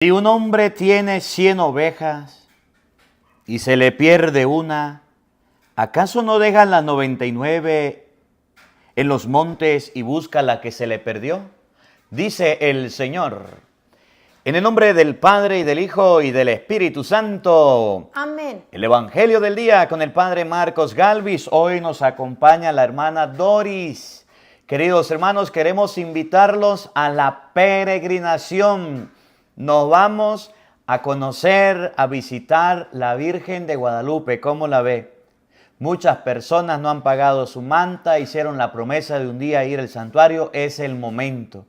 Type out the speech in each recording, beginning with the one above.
Si un hombre tiene 100 ovejas y se le pierde una, ¿acaso no deja las 99 en los montes y busca la que se le perdió? Dice el Señor. En el nombre del Padre y del Hijo y del Espíritu Santo. Amén. El Evangelio del día con el Padre Marcos Galvis. Hoy nos acompaña la hermana Doris. Queridos hermanos, queremos invitarlos a la peregrinación. Nos vamos a conocer, a visitar la Virgen de Guadalupe. ¿Cómo la ve? Muchas personas no han pagado su manta, hicieron la promesa de un día ir al santuario. Es el momento.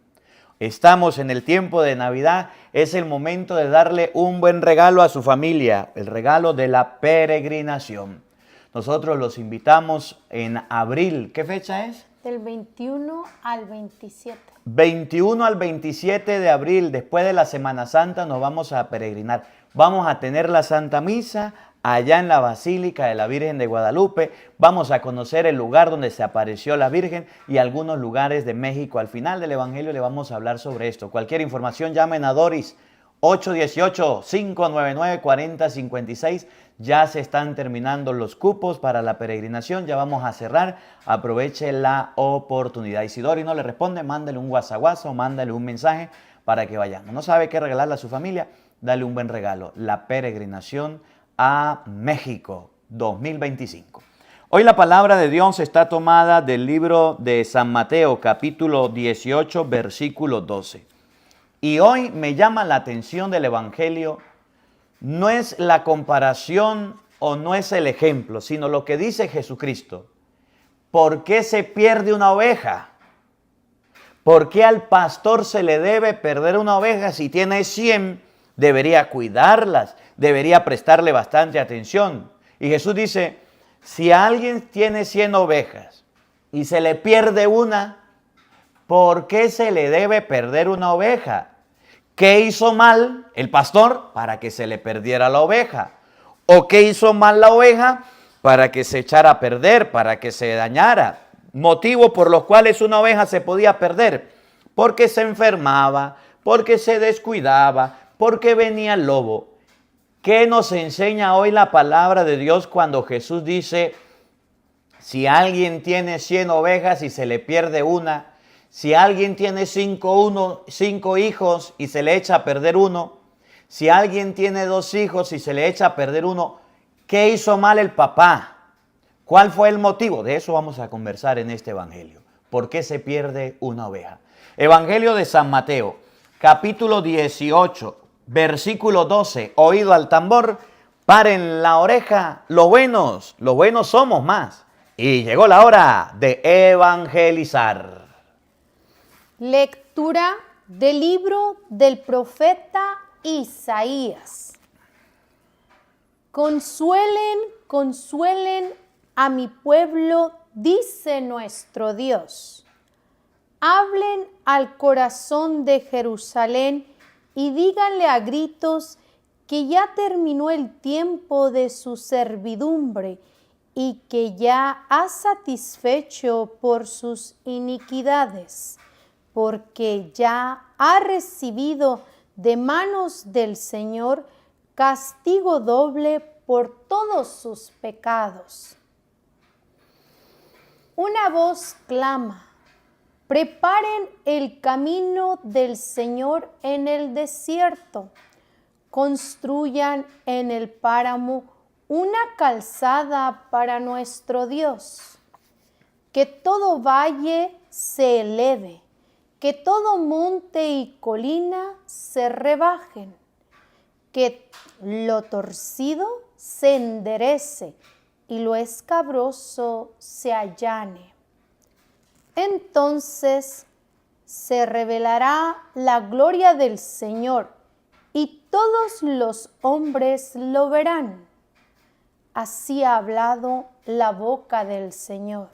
Estamos en el tiempo de Navidad, es el momento de darle un buen regalo a su familia, el regalo de la peregrinación. Nosotros los invitamos en abril. ¿Qué fecha es? Del 21 al 27. 21 al 27 de abril, después de la Semana Santa, nos vamos a peregrinar. Vamos a tener la Santa Misa allá en la Basílica de la Virgen de Guadalupe. Vamos a conocer el lugar donde se apareció la Virgen y algunos lugares de México. Al final del Evangelio le vamos a hablar sobre esto. Cualquier información, llamen a Doris 818-599-4056. Ya se están terminando los cupos para la peregrinación, ya vamos a cerrar. Aproveche la oportunidad. Y si Doris no le responde, mándale un WhatsApp o mándale un mensaje para que vayamos. ¿No sabe qué regalarle a su familia? Dale un buen regalo. La peregrinación a México 2025. Hoy la palabra de Dios está tomada del libro de San Mateo, capítulo 18, versículo 12. Y hoy me llama la atención del Evangelio, no es la comparación o no es el ejemplo, sino lo que dice Jesucristo. ¿Por qué se pierde una oveja? ¿Por qué al pastor se le debe perder una oveja si tiene 100? Debería cuidarlas, debería prestarle bastante atención. Y Jesús dice, si alguien tiene 100 ovejas y se le pierde una, ¿por qué se le debe perder una oveja? ¿Qué hizo mal el pastor para que se le perdiera la oveja? ¿O qué hizo mal la oveja para que se echara a perder, para que se dañara? Motivo por los cuales una oveja se podía perder, porque se enfermaba, porque se descuidaba, porque venía el lobo. ¿Qué nos enseña hoy la palabra de Dios cuando Jesús dice, si alguien tiene 100 ovejas y se le pierde una, si alguien tiene 5 hijos y se le echa a perder uno, si alguien tiene 2 hijos y se le echa a perder uno, ¿qué hizo mal el papá? ¿Cuál fue el motivo? De eso vamos a conversar en este evangelio. ¿Por qué se pierde una oveja? Evangelio de San Mateo, capítulo 18, versículo 12. Oído al tambor, paren la oreja, los buenos somos más. Y llegó la hora de evangelizar. Lectura del libro del profeta Isaías. Consuelen a mi pueblo, dice nuestro Dios. Hablen al corazón de Jerusalén y díganle a gritos que ya terminó el tiempo de su servidumbre y que ya ha satisfecho por sus iniquidades, porque ya ha recibido de manos del Señor castigo doble por todos sus pecados. Una voz clama, preparen el camino del Señor en el desierto, construyan en el páramo una calzada para nuestro Dios. Que todo valle se eleve, que todo monte y colina se rebajen, que lo torcido se enderece y lo escabroso se allane. Entonces se revelará la gloria del Señor y todos los hombres lo verán. Así ha hablado la boca del Señor.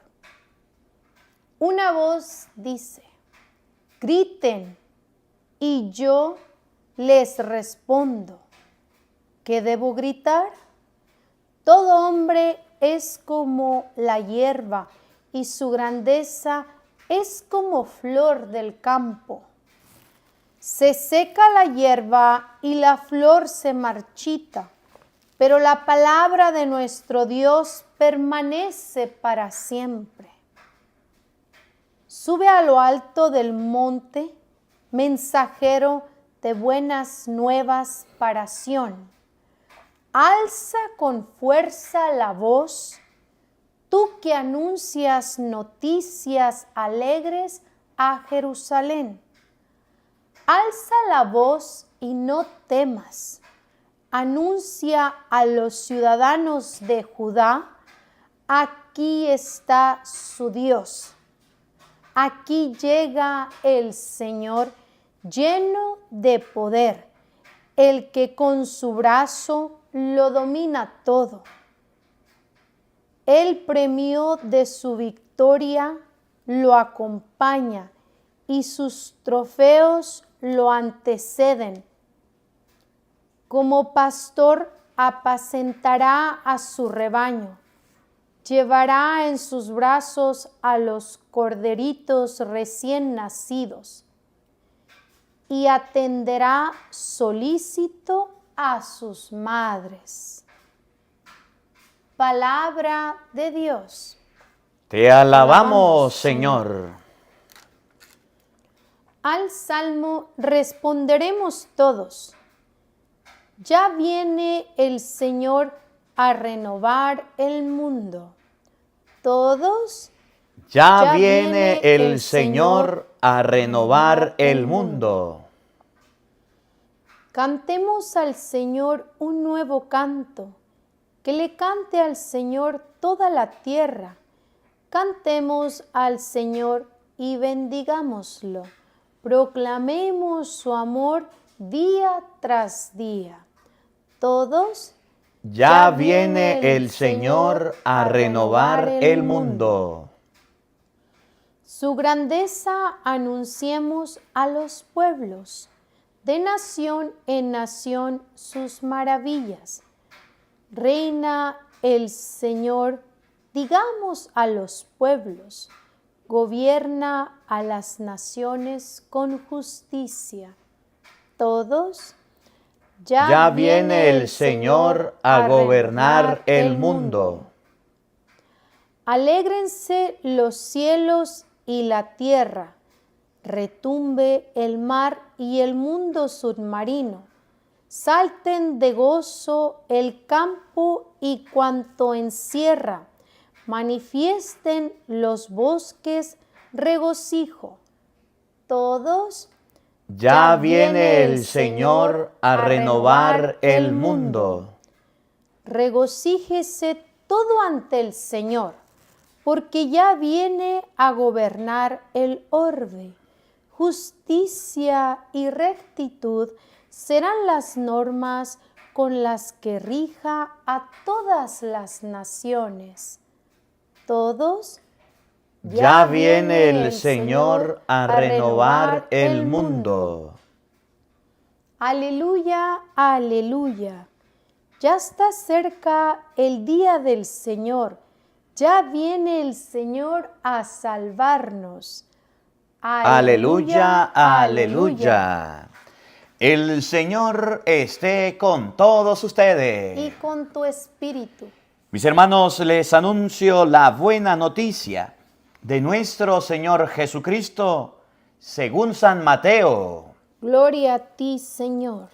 Una voz dice, griten, y yo les respondo, ¿qué debo gritar? Todo hombre es como la hierba, y su grandeza es como flor del campo. Se seca la hierba y la flor se marchita, pero la palabra de nuestro Dios permanece para siempre. Sube a lo alto del monte, mensajero de buenas nuevas para Sión. Alza con fuerza la voz, tú que anuncias noticias alegres a Jerusalén. Alza la voz y no temas. Anuncia a los ciudadanos de Judá, aquí está su Dios. Aquí llega el Señor lleno de poder, el que con su brazo lo domina todo. El premio de su victoria lo acompaña y sus trofeos lo anteceden. Como pastor apacentará a su rebaño, llevará en sus brazos a los corderitos recién nacidos y atenderá solícito a sus madres. Palabra de Dios. Te alabamos, Señor. Al salmo responderemos todos. Ya viene el Señor a renovar el mundo. Todos. Ya viene el Señor a renovar el mundo. Cantemos al Señor un nuevo canto. Que le cante al Señor toda la tierra. Cantemos al Señor y bendigámoslo. Proclamemos su amor día tras día. Todos. Ya viene el Señor a renovar el mundo. Su grandeza anunciemos a los pueblos, de nación en nación sus maravillas. Reina el Señor, digamos a los pueblos, gobierna a las naciones con justicia. Todos. Ya viene el Señor a gobernar el mundo. Alégrense los cielos y la tierra, retumbe el mar y el mundo submarino. Salten de gozo el campo y cuanto encierra, manifiesten los bosques regocijo. Todos. Ya viene el Señor a renovar el mundo. Regocíjese todo ante el Señor, porque ya viene a gobernar el orbe. Justicia y rectitud serán las normas con las que rija a todas las naciones. Todos. Ya viene el Señor a renovar el mundo. Aleluya, aleluya. Ya está cerca el día del Señor. Ya viene el Señor a salvarnos. Aleluya, aleluya. El Señor esté con todos ustedes. Y con tu espíritu. Mis hermanos, les anuncio la buena noticia de nuestro Señor Jesucristo, según San Mateo. Gloria a ti, Señor.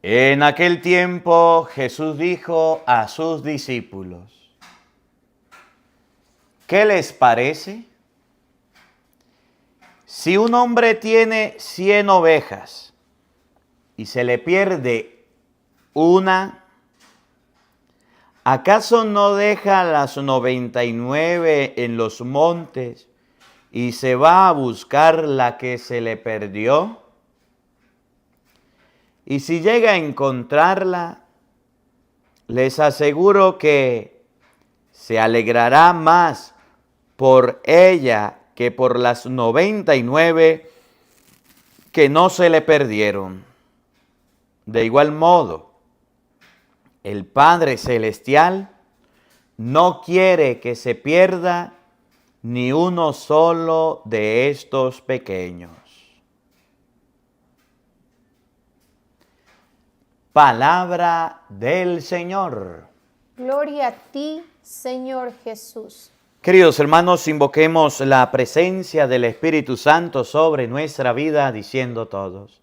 En aquel tiempo Jesús dijo a sus discípulos: ¿qué les parece? Si un hombre tiene 100 ovejas y se le pierde una, ¿acaso no deja las 99 en los montes y se va a buscar la que se le perdió? Y si llega a encontrarla, les aseguro que se alegrará más por ella que por las 99 que no se le perdieron. De igual modo, el Padre Celestial no quiere que se pierda ni uno solo de estos pequeños. Palabra del Señor. Gloria a ti, Señor Jesús. Queridos hermanos, invoquemos la presencia del Espíritu Santo sobre nuestra vida diciendo todos: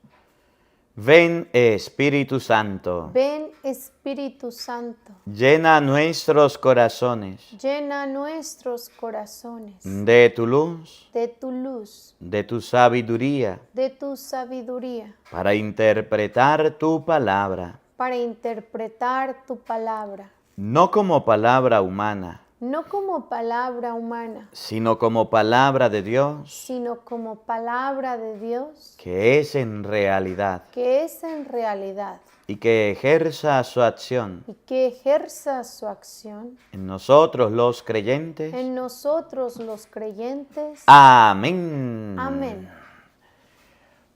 ven Espíritu Santo, Ven Espíritu Santo, llena nuestros corazones llena nuestros corazones de tu luz, de tu luz, de tu sabiduría, de tu sabiduría, para interpretar tu palabra, para interpretar tu palabra, no como palabra humana, no como palabra humana, sino como palabra de Dios, sino como palabra de Dios, que es en realidad, que es en realidad, y que ejerza su acción y que ejerza su acción en nosotros los creyentes. en nosotros los creyentes. Amén. Amén.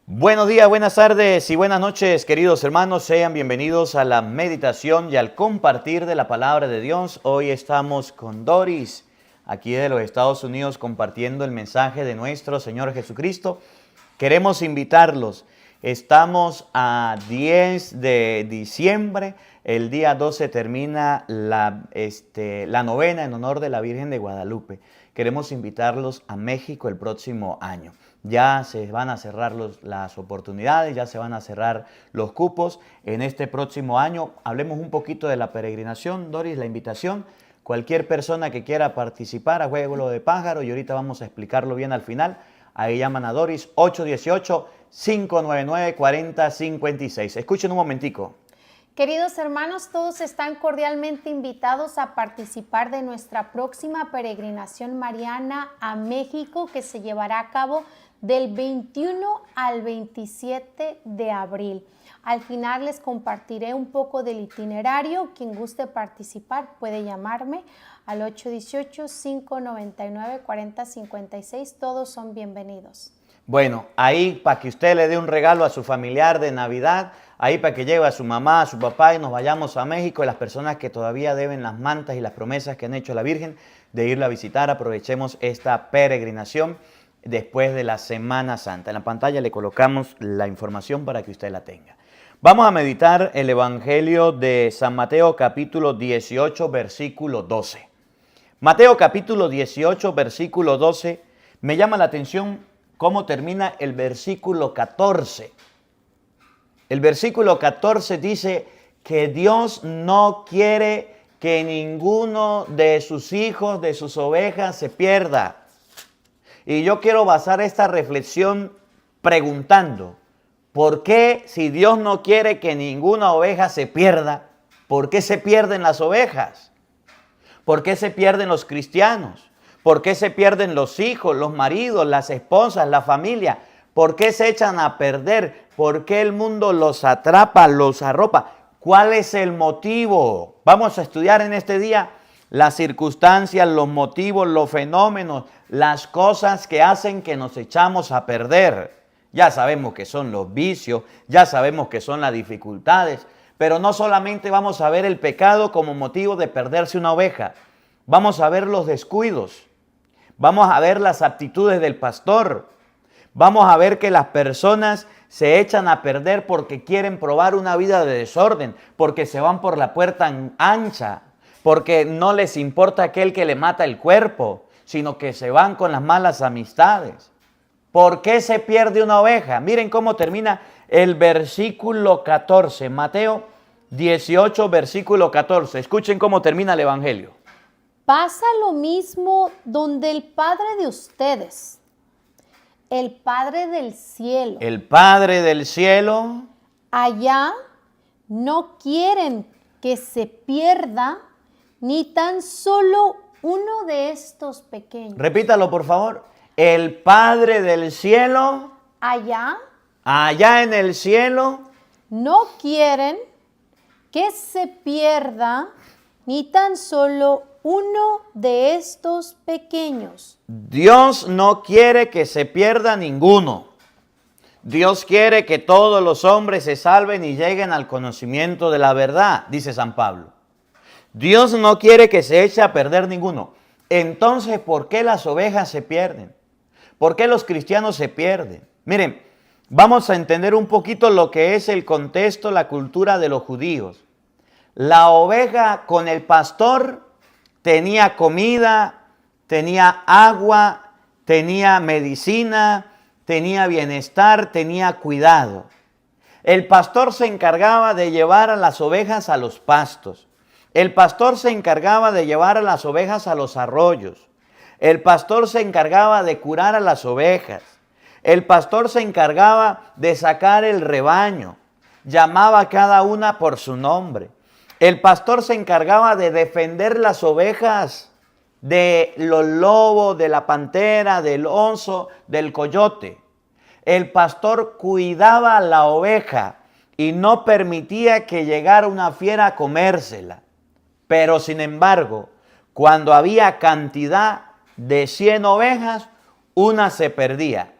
Buenos días, buenas tardes y buenas noches, queridos hermanos. Sean bienvenidos a la meditación y al compartir de la palabra de Dios. Hoy estamos con Doris, aquí de los Estados Unidos, compartiendo el mensaje de nuestro Señor Jesucristo. Queremos invitarlos. Estamos a 10 de diciembre. El día 12 termina la novena en honor de la Virgen de Guadalupe. Queremos invitarlos a México el próximo año. Ya se van a cerrar las oportunidades, ya se van a cerrar los cupos. En este próximo año hablemos un poquito de la peregrinación. Doris, la invitación. Cualquier persona que quiera participar a Juego de Pájaro, y ahorita vamos a explicarlo bien al final. Ahí llaman a Doris, 818-599-4056. Escuchen un momentico. Queridos hermanos, todos están cordialmente invitados a participar de nuestra próxima peregrinación mariana a México, que se llevará a cabo del 21 al 27 de abril. Al final les compartiré un poco del itinerario. Quien guste participar puede llamarme al 818-599-4056. Todos son bienvenidos. Bueno, ahí para que usted le dé un regalo a su familiar de Navidad, ahí para que lleve a su mamá, a su papá y nos vayamos a México. Y las personas que todavía deben las mantas y las promesas que han hecho a la Virgen de irla a visitar, aprovechemos esta peregrinación después de la Semana Santa. En la pantalla le colocamos la información para que usted la tenga. Vamos a meditar el Evangelio de San Mateo capítulo 18 versículo 12. Mateo capítulo 18 versículo 12, me llama la atención cómo termina el versículo 14. El versículo 14 dice que Dios no quiere que ninguno de sus hijos, de sus ovejas, se pierda. Y yo quiero basar esta reflexión preguntando, ¿por qué si Dios no quiere que ninguna oveja se pierda, por qué se pierden las ovejas? ¿Por qué se pierden los cristianos? ¿Por qué se pierden los hijos, los maridos, las esposas, la familia? ¿Por qué se echan a perder? ¿Por qué el mundo los atrapa, los arropa? ¿Cuál es el motivo? Vamos a estudiar en este día las circunstancias, los motivos, los fenómenos, las cosas que hacen que nos echamos a perder. Ya sabemos que son los vicios, ya sabemos que son las dificultades, pero no solamente vamos a ver el pecado como motivo de perderse una oveja, vamos a ver los descuidos, vamos a ver las actitudes del pastor, vamos a ver que las personas se echan a perder porque quieren probar una vida de desorden, porque se van por la puerta ancha, porque no les importa aquel que le mata el cuerpo, sino que se van con las malas amistades. ¿Por qué se pierde una oveja? Miren cómo termina el versículo 14, Mateo 18, versículo 14. Escuchen cómo termina el Evangelio. Pasa lo mismo donde el Padre de ustedes, el Padre del cielo. El Padre del cielo. Allá no quieren que se pierda ni tan solo uno de estos pequeños. Repítalo, por favor. El Padre del cielo. Allá en el cielo. no quieren que se pierda ni tan solo uno de estos pequeños. Dios no quiere que se pierda ninguno. Dios quiere que todos los hombres se salven y lleguen al conocimiento de la verdad, dice San Pablo. Dios no quiere que se eche a perder ninguno. Entonces, ¿por qué las ovejas se pierden? ¿Por qué los cristianos se pierden? Miren, vamos a entender un poquito lo que es el contexto, la cultura de los judíos. La oveja con el pastor tenía comida, tenía agua, tenía medicina, tenía bienestar, tenía cuidado. El pastor se encargaba de llevar a las ovejas a los pastos. El pastor se encargaba de llevar a las ovejas a los arroyos. El pastor se encargaba de curar a las ovejas. El pastor se encargaba de sacar el rebaño. Llamaba a cada una por su nombre. El pastor se encargaba de defender las ovejas de los lobos, de la pantera, del oso, del coyote. El pastor cuidaba a la oveja y no permitía que llegara una fiera a comérsela. Pero sin embargo, cuando había cantidad de 100 ovejas, una se perdía.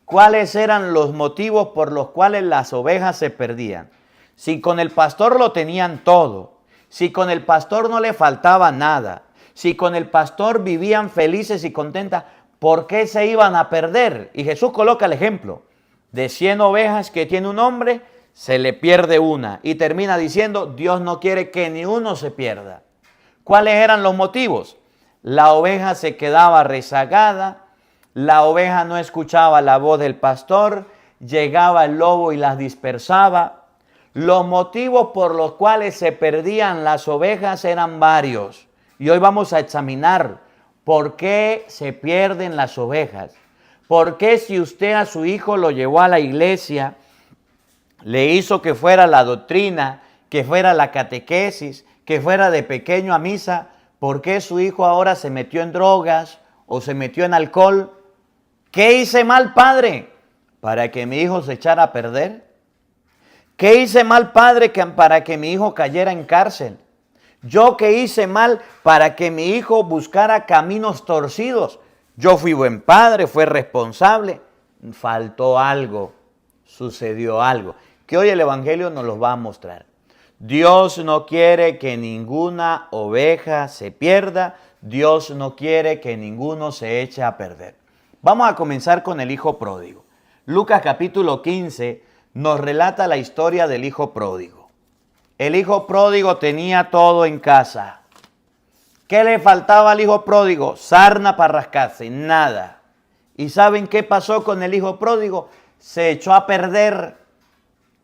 ¿Cuáles eran los motivos por los cuales las ovejas se perdían? Si con el pastor lo tenían todo, si con el pastor no le faltaba nada, si con el pastor vivían felices y contentas, ¿por qué se iban a perder? Y Jesús coloca el ejemplo de 100 ovejas que tiene un hombre, se le pierde una. Y termina diciendo, Dios no quiere que ni uno se pierda. ¿Cuáles eran los motivos? La oveja se quedaba rezagada, la oveja no escuchaba la voz del pastor, llegaba el lobo y las dispersaba. Los motivos por los cuales se perdían las ovejas eran varios. Y hoy vamos a examinar por qué se pierden las ovejas. ¿Por qué si usted a su hijo lo llevó a la iglesia, le hizo que fuera la doctrina, que fuera la catequesis, que fuera de pequeño a misa, por qué su hijo ahora se metió en drogas o se metió en alcohol? ¿Qué hice mal, padre, para que mi hijo se echara a perder? ¿Qué hice mal, padre, para que mi hijo cayera en cárcel? ¿Yo qué hice mal para que mi hijo buscara caminos torcidos? Yo fui buen padre, fui responsable. Faltó algo, sucedió algo, que hoy el Evangelio nos lo va a mostrar. Dios no quiere que ninguna oveja se pierda. Dios no quiere que ninguno se eche a perder. Vamos a comenzar con el hijo pródigo. Lucas capítulo 15 nos relata la historia del hijo pródigo. El hijo pródigo tenía todo en casa. ¿Qué le faltaba al hijo pródigo? Sarna para rascarse, nada. ¿Y saben qué pasó con el hijo pródigo? Se echó a perder.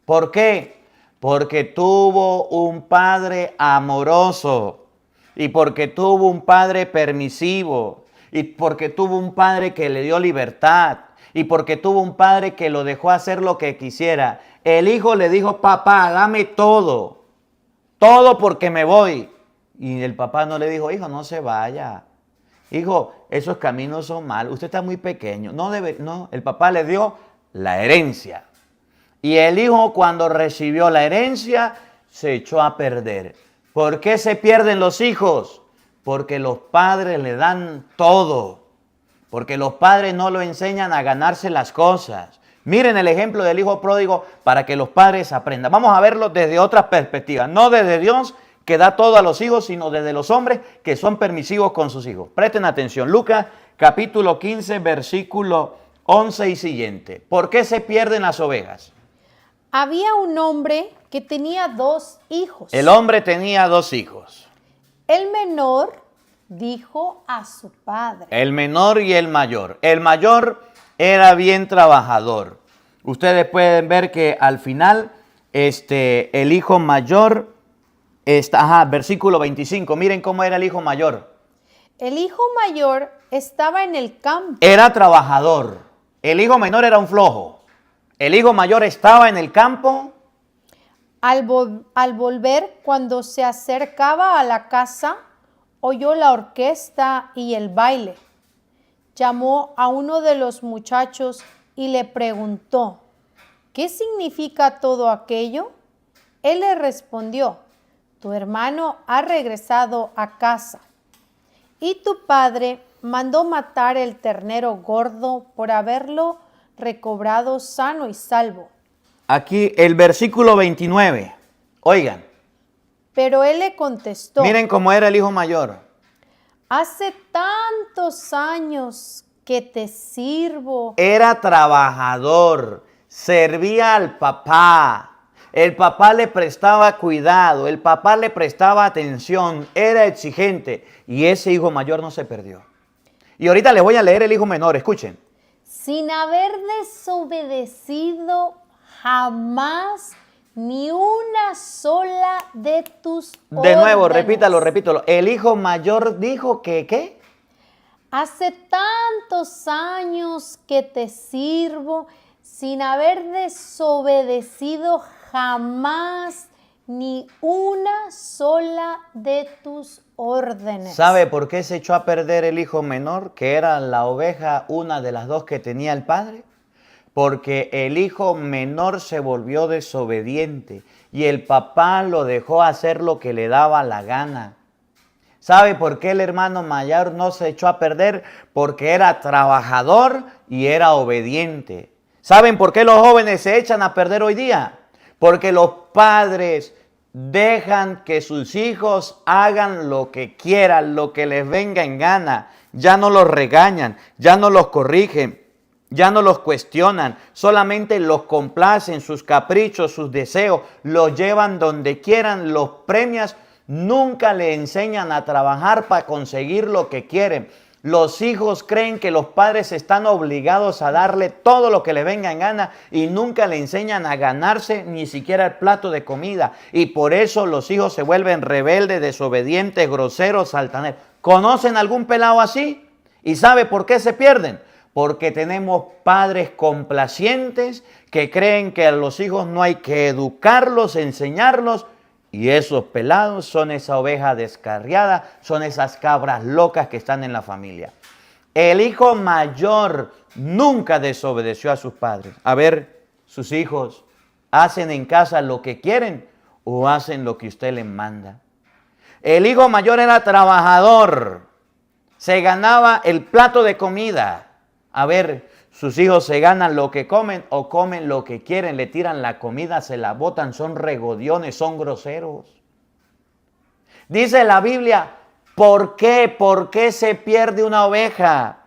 ¿Por qué? Porque tuvo un padre amoroso y porque tuvo un padre permisivo y porque tuvo un padre que le dio libertad y porque tuvo un padre que lo dejó hacer lo que quisiera. El hijo le dijo, papá, dame todo, todo porque me voy. Y el papá no le dijo, hijo, no se vaya. Hijo, esos caminos son malos, usted está muy pequeño. No, el papá le dio la herencia. Y el hijo, cuando recibió la herencia, se echó a perder. ¿Por qué se pierden los hijos? Porque los padres le dan todo. Porque los padres no lo enseñan a ganarse las cosas. Miren el ejemplo del hijo pródigo para que los padres aprendan. Vamos a verlo desde otras perspectivas. No desde Dios, que da todo a los hijos, sino desde los hombres que son permisivos con sus hijos. Presten atención. Lucas capítulo 15, versículo 11 y siguiente. ¿Por qué se pierden las ovejas? Había un hombre que tenía 2 hijos. El hombre tenía 2 hijos. El menor dijo a su padre. El menor y el mayor. El mayor era bien trabajador. Ustedes pueden ver que al final el hijo mayor está, versículo 25. Miren cómo era el hijo mayor. El hijo mayor estaba en el campo. Era trabajador. El hijo menor era un flojo. El hijo mayor estaba en el campo. Al volver, cuando se acercaba a la casa, oyó la orquesta y el baile. Llamó a uno de los muchachos y le preguntó, ¿qué significa todo aquello? Él le respondió, tu hermano ha regresado a casa y tu padre mandó matar el ternero gordo por haberlo recobrado sano y salvo. Aquí el versículo 29. Oigan, Pero él le contestó, Miren cómo era el hijo mayor. hace tantos años que te sirvo. Era trabajador, servía al papá. El papá le prestaba cuidado, el papá le prestaba atención, era exigente y ese hijo mayor no se perdió. Y ahorita les voy a leer el hijo menor, escuchen. Sin haber desobedecido jamás ni una sola de tus De nuevo, órdenes. repítalo. El hijo mayor dijo que, ¿qué? Hace tantos años que te sirvo sin haber desobedecido jamás ni una sola de tus órdenes. ¿Sabe por qué se echó a perder el hijo menor, que era la oveja, una de las dos que tenía el padre? Porque el hijo menor se volvió desobediente y el papá lo dejó hacer lo que le daba la gana. ¿Sabe por qué el hermano mayor no se echó a perder? Porque era trabajador y era obediente. ¿Saben por qué los jóvenes se echan a perder hoy día? Porque los padres dejan que sus hijos hagan lo que quieran, lo que les venga en gana. Ya no los regañan, ya no los corrigen, ya no los cuestionan, solamente los complacen, sus caprichos, sus deseos, los llevan donde quieran, los premian. Nunca le enseñan a trabajar para conseguir lo que quieren. Los hijos creen que los padres están obligados a darle todo lo que le venga en gana y nunca le enseñan a ganarse ni siquiera el plato de comida. Y por eso los hijos se vuelven rebeldes, desobedientes, groseros, altaneros. ¿Conocen algún pelado así? ¿Y sabe por qué se pierden? Porque tenemos padres complacientes que creen que a los hijos no hay que educarlos, enseñarlos. Y esos pelados son esa oveja descarriada, son esas cabras locas que están en la familia. El hijo mayor nunca desobedeció a sus padres. A ver, sus hijos, ¿hacen en casa lo que quieren o hacen lo que usted les manda? El hijo mayor era trabajador, se ganaba el plato de comida. A ver, sus hijos se ganan lo que comen o comen lo que quieren, le tiran la comida, se la botan, son regodiones, son groseros. Dice la Biblia, ¿por qué? ¿Por qué se pierde una oveja?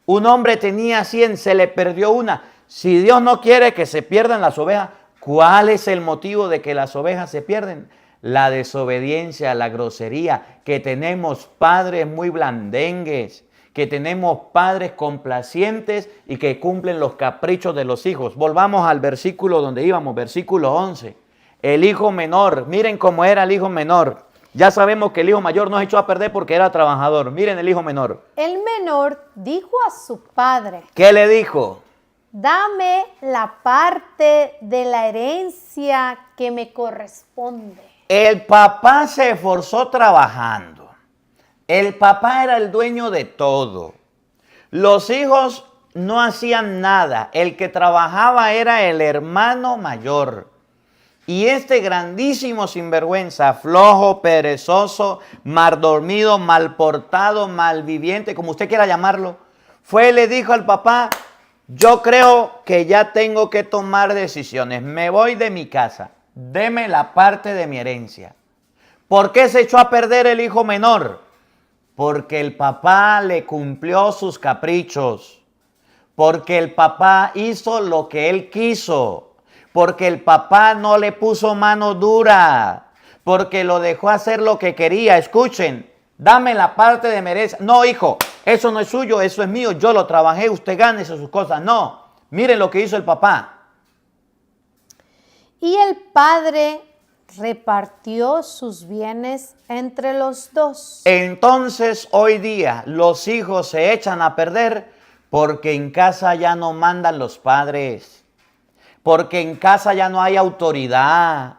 Un hombre tenía 100, se le perdió una. Si Dios no quiere que se pierdan las ovejas, ¿cuál es el motivo de que las ovejas se pierden? La desobediencia, la grosería, que tenemos padres muy blandengues, que tenemos padres complacientes y que cumplen los caprichos de los hijos. Volvamos al versículo donde íbamos, versículo 11. El hijo menor, miren cómo era el hijo menor. Ya sabemos que el hijo mayor no se echó a perder porque era trabajador. Miren el hijo menor. El menor dijo a su padre, ¿Qué le dijo? dame la parte de la herencia que me corresponde. El papá se esforzó trabajando. El papá era el dueño de todo. Los hijos no hacían nada. El que trabajaba era el hermano mayor. Y este grandísimo sinvergüenza, flojo, perezoso, mal dormido, mal portado, malviviente, como usted quiera llamarlo, fue y le dijo al papá, yo creo que ya tengo que tomar decisiones. Me voy de mi casa. Deme la parte de mi herencia. ¿Por qué se echó a perder el hijo menor? Porque el papá le cumplió sus caprichos. Porque el papá hizo lo que él quiso. Porque el papá no le puso mano dura. Porque lo dejó hacer lo que quería. Escuchen, dame la parte de mi herencia. No, hijo, eso no es suyo, eso es mío. Yo lo trabajé, usted gánese sus cosas. No, miren lo que hizo el papá. Y el padre repartió sus bienes entre los dos. Entonces hoy día los hijos se echan a perder porque en casa ya no mandan los padres, porque en casa ya no hay autoridad,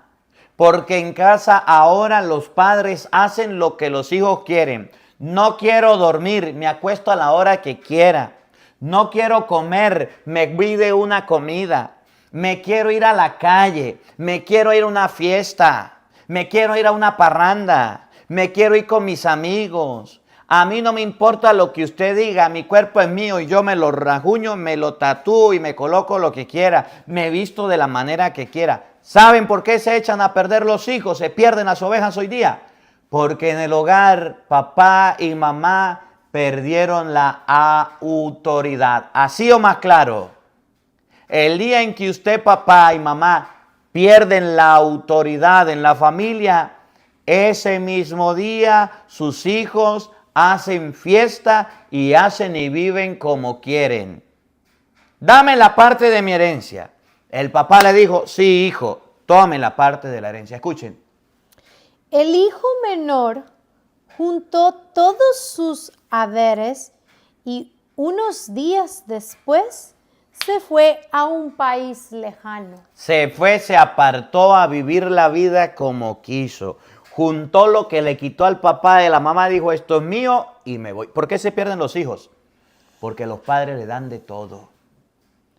porque en casa ahora los padres hacen lo que los hijos quieren. No quiero dormir, me acuesto a la hora que quiera. No quiero comer, me pide una comida. Me quiero ir a la calle, me quiero ir a una fiesta, me quiero ir a una parranda, me quiero ir con mis amigos. A mí no me importa lo que usted diga, mi cuerpo es mío y yo me lo rajuño, me lo tatúo y me coloco lo que quiera, me visto de la manera que quiera. ¿Saben por qué se echan a perder los hijos? Se pierden las ovejas hoy día. Porque en el hogar papá y mamá perdieron la autoridad. Así o más claro. El día en que usted, papá y mamá, pierden la autoridad en la familia, ese mismo día sus hijos hacen fiesta y hacen y viven como quieren. Dame la parte de mi herencia. El papá le dijo, sí, hijo, tome la parte de la herencia. Escuchen. El hijo menor juntó todos sus haberes y unos días después se fue a un país lejano. Se fue, se apartó a vivir la vida como quiso. Juntó lo que le quitó al papá y la mamá, dijo, esto es mío y me voy. ¿Por qué se pierden los hijos? Porque los padres le dan de todo.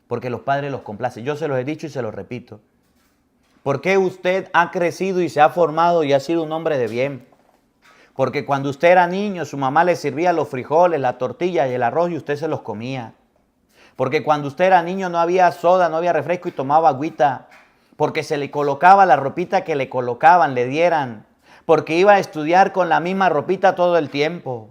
Porque los padres los complacen. Yo se los he dicho y se los repito. ¿Por qué usted ha crecido y se ha formado y ha sido un hombre de bien? Porque cuando usted era niño, su mamá le servía los frijoles, la tortilla y el arroz y usted se los comía. Porque cuando usted era niño no había soda, no había refresco y tomaba agüita. Porque se le colocaba la ropita que le colocaban, le dieran. Porque iba a estudiar con la misma ropita todo el tiempo.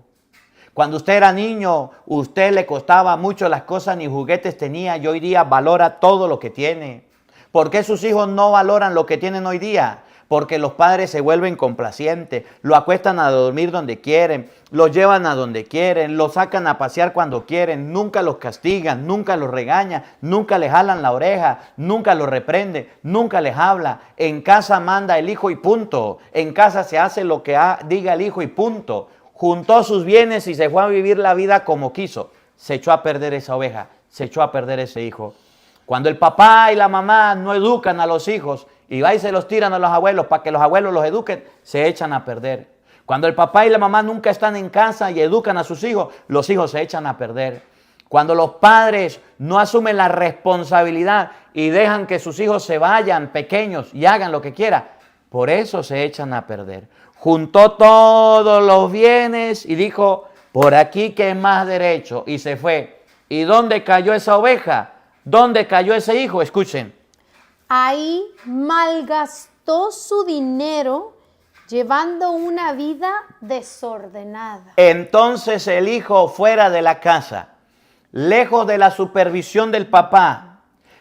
Cuando usted era niño, usted le costaba mucho las cosas, ni juguetes tenía y hoy día valora todo lo que tiene. ¿Por qué sus hijos no valoran lo que tienen hoy día? Porque los padres se vuelven complacientes, lo acuestan a dormir donde quieren, lo llevan a donde quieren, lo sacan a pasear cuando quieren, nunca los castigan, nunca los regañan, nunca les jalan la oreja, nunca los reprende, nunca les habla. En casa manda el hijo y punto. En casa se hace lo que diga el hijo y punto. Juntó sus bienes y se fue a vivir la vida como quiso. Se echó a perder esa oveja, se echó a perder ese hijo. Cuando el papá y la mamá no educan a los hijos y va y se los tiran a los abuelos para que los abuelos los eduquen, se echan a perder. Cuando el papá y la mamá nunca están en casa y educan a sus hijos, los hijos se echan a perder. Cuando los padres no asumen la responsabilidad y dejan que sus hijos se vayan pequeños y hagan lo que quieran, por eso se echan a perder. Juntó todos los bienes y dijo, por aquí que es más derecho, y se fue. ¿Y dónde cayó esa oveja? ¿Dónde cayó ese hijo? Escuchen. Ahí malgastó su dinero llevando una vida desordenada. Entonces el hijo fuera de la casa, lejos de la supervisión del papá,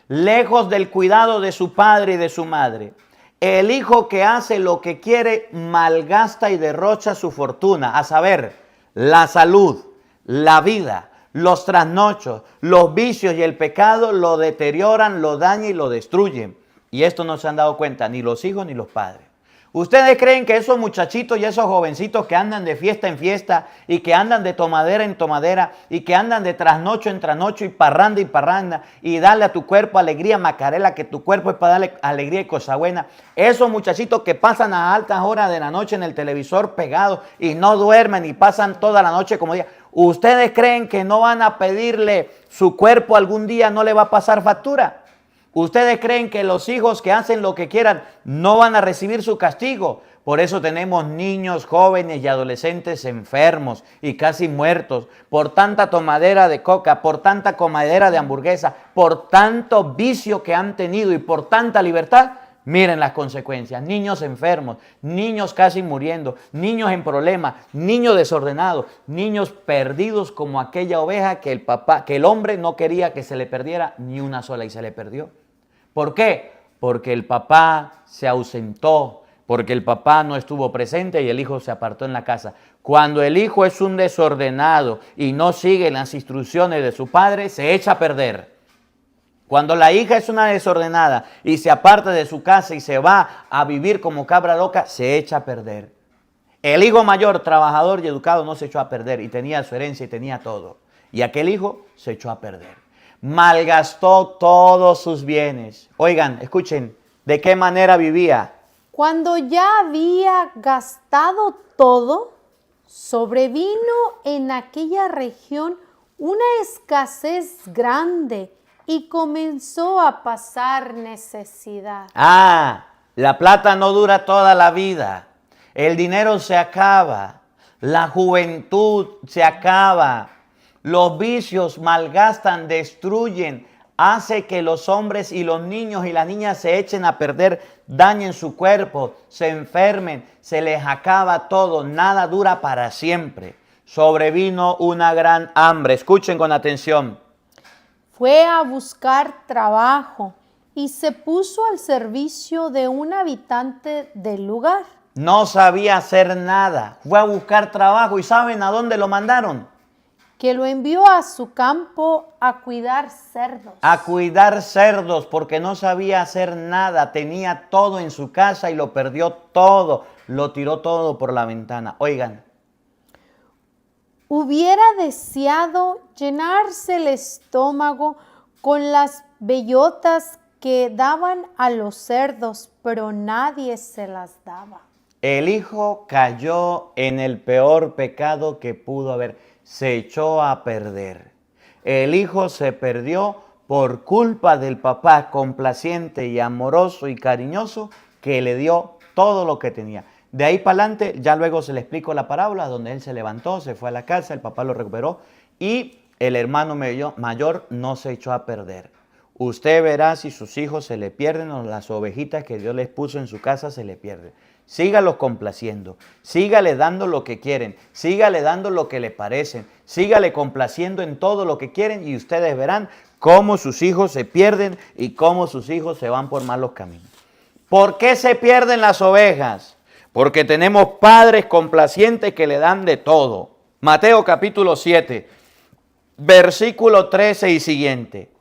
lejos del cuidado de su padre y de su madre. El hijo que hace lo que quiere malgasta y derrocha su fortuna, a saber, la salud, la vida, los trasnochos, los vicios y el pecado lo deterioran, lo dañan y lo destruyen. Y esto no se han dado cuenta ni los hijos ni los padres. ¿Ustedes creen que esos muchachitos y esos jovencitos que andan de fiesta en fiesta y que andan de tomadera en tomadera y que andan de trasnocho en trasnocho y parranda y darle a tu cuerpo alegría, Macarela, que tu cuerpo es para darle alegría y cosa buena? Esos muchachitos que pasan a altas horas de la noche en el televisor pegados y no duermen y pasan toda la noche como día. ¿Ustedes creen que no van a pedirle su cuerpo algún día, no le va a pasar factura? ¿Ustedes creen que los hijos que hacen lo que quieran no van a recibir su castigo? Por eso tenemos niños, jóvenes y adolescentes enfermos y casi muertos por tanta tomadera de coca, por tanta comadera de hamburguesa, por tanto vicio que han tenido y por tanta libertad. Miren las consecuencias, niños enfermos, niños casi muriendo, niños en problemas, niños desordenados, niños perdidos como aquella oveja que el hombre no quería que se le perdiera ni una sola y se le perdió. ¿Por qué? Porque el papá se ausentó, porque el papá no estuvo presente y el hijo se apartó en la casa. Cuando el hijo es un desordenado y no sigue las instrucciones de su padre, se echa a perder. Cuando la hija es una desordenada y se aparta de su casa y se va a vivir como cabra loca, se echa a perder. El hijo mayor, trabajador y educado, no se echó a perder y tenía su herencia y tenía todo. Y aquel hijo se echó a perder. Malgastó todos sus bienes. Oigan, escuchen, ¿de qué manera vivía? Cuando ya había gastado todo, sobrevino en aquella región una escasez grande y comenzó a pasar necesidad. La plata no dura toda la vida. El dinero se acaba. La juventud se acaba. Los vicios malgastan, destruyen, hace que los hombres y los niños y las niñas se echen a perder, dañen su cuerpo, se enfermen, se les acaba todo, nada dura para siempre. Sobrevino una gran hambre. Escuchen con atención. Fue a buscar trabajo y se puso al servicio de un habitante del lugar. No sabía hacer nada. Fue a buscar trabajo y ¿saben a dónde lo mandaron? Que lo envió a su campo a cuidar cerdos. A cuidar cerdos porque no sabía hacer nada. Tenía todo en su casa y lo perdió todo. Lo tiró todo por la ventana. Oigan. Hubiera deseado llenarse el estómago con las bellotas que daban a los cerdos, pero nadie se las daba. El hijo cayó en el peor pecado que pudo haber. Se echó a perder. El hijo se perdió por culpa del papá complaciente y amoroso y cariñoso que le dio todo lo que tenía. De ahí para adelante, ya luego se le explicó la parábola donde él se levantó, se fue a la casa, el papá lo recuperó y el hermano mayor no se echó a perder. Usted verá si sus hijos se le pierden o las ovejitas que Dios les puso en su casa se le pierden. Sígalos complaciendo, sígale dando lo que quieren, sígale dando lo que le parecen, sígale complaciendo en todo lo que quieren y ustedes verán cómo sus hijos se pierden y cómo sus hijos se van por malos caminos. ¿Por qué se pierden las ovejas? Porque tenemos padres complacientes que le dan de todo. Mateo capítulo 7, versículo 13 y siguiente.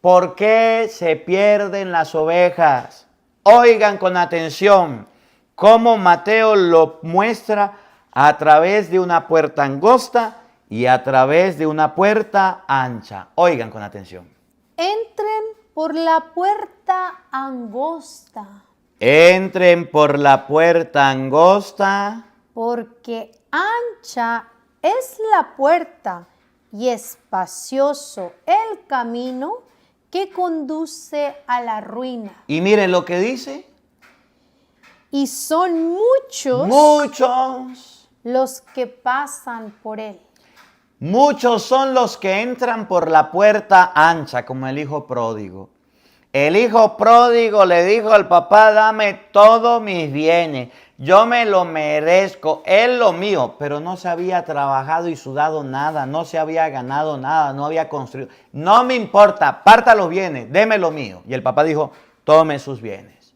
¿Por qué se pierden las ovejas? Oigan con atención cómo Mateo lo muestra a través de una puerta angosta y a través de una puerta ancha. Oigan con atención. Entren por la puerta angosta. Entren por la puerta angosta. Porque ancha es la puerta y espacioso el camino que conduce a la ruina. Y miren lo que dice. Y son muchos los que pasan por él. Muchos son los que entran por la puerta ancha, como el hijo pródigo. El hijo pródigo le dijo al papá, dame todos mis bienes, yo me lo merezco, es lo mío, pero no se había trabajado y sudado nada, no se había ganado nada, no había construido. No me importa, parta los bienes, deme lo mío. Y el papá dijo, tome sus bienes.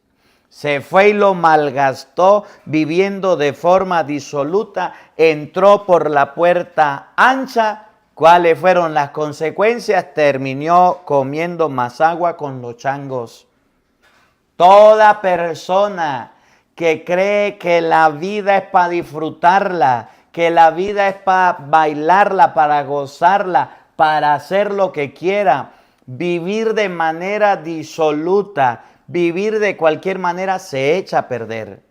Se fue y lo malgastó viviendo de forma disoluta, entró por la puerta ancha. ¿Cuáles fueron las consecuencias? Terminó comiendo más agua con los changos. Toda persona que cree que la vida es para disfrutarla, que la vida es para bailarla, para gozarla, para hacer lo que quiera, vivir de manera disoluta, vivir de cualquier manera, se echa a perder.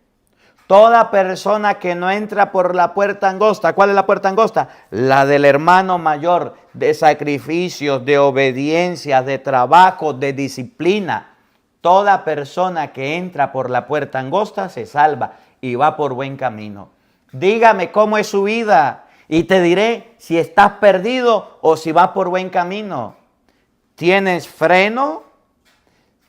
Toda persona que no entra por la puerta angosta, ¿cuál es la puerta angosta? La del hermano mayor, de sacrificios, de obediencia, de trabajo, de disciplina. Toda persona que entra por la puerta angosta se salva y va por buen camino. Dígame cómo es su vida y te diré si estás perdido o si vas por buen camino. ¿Tienes freno?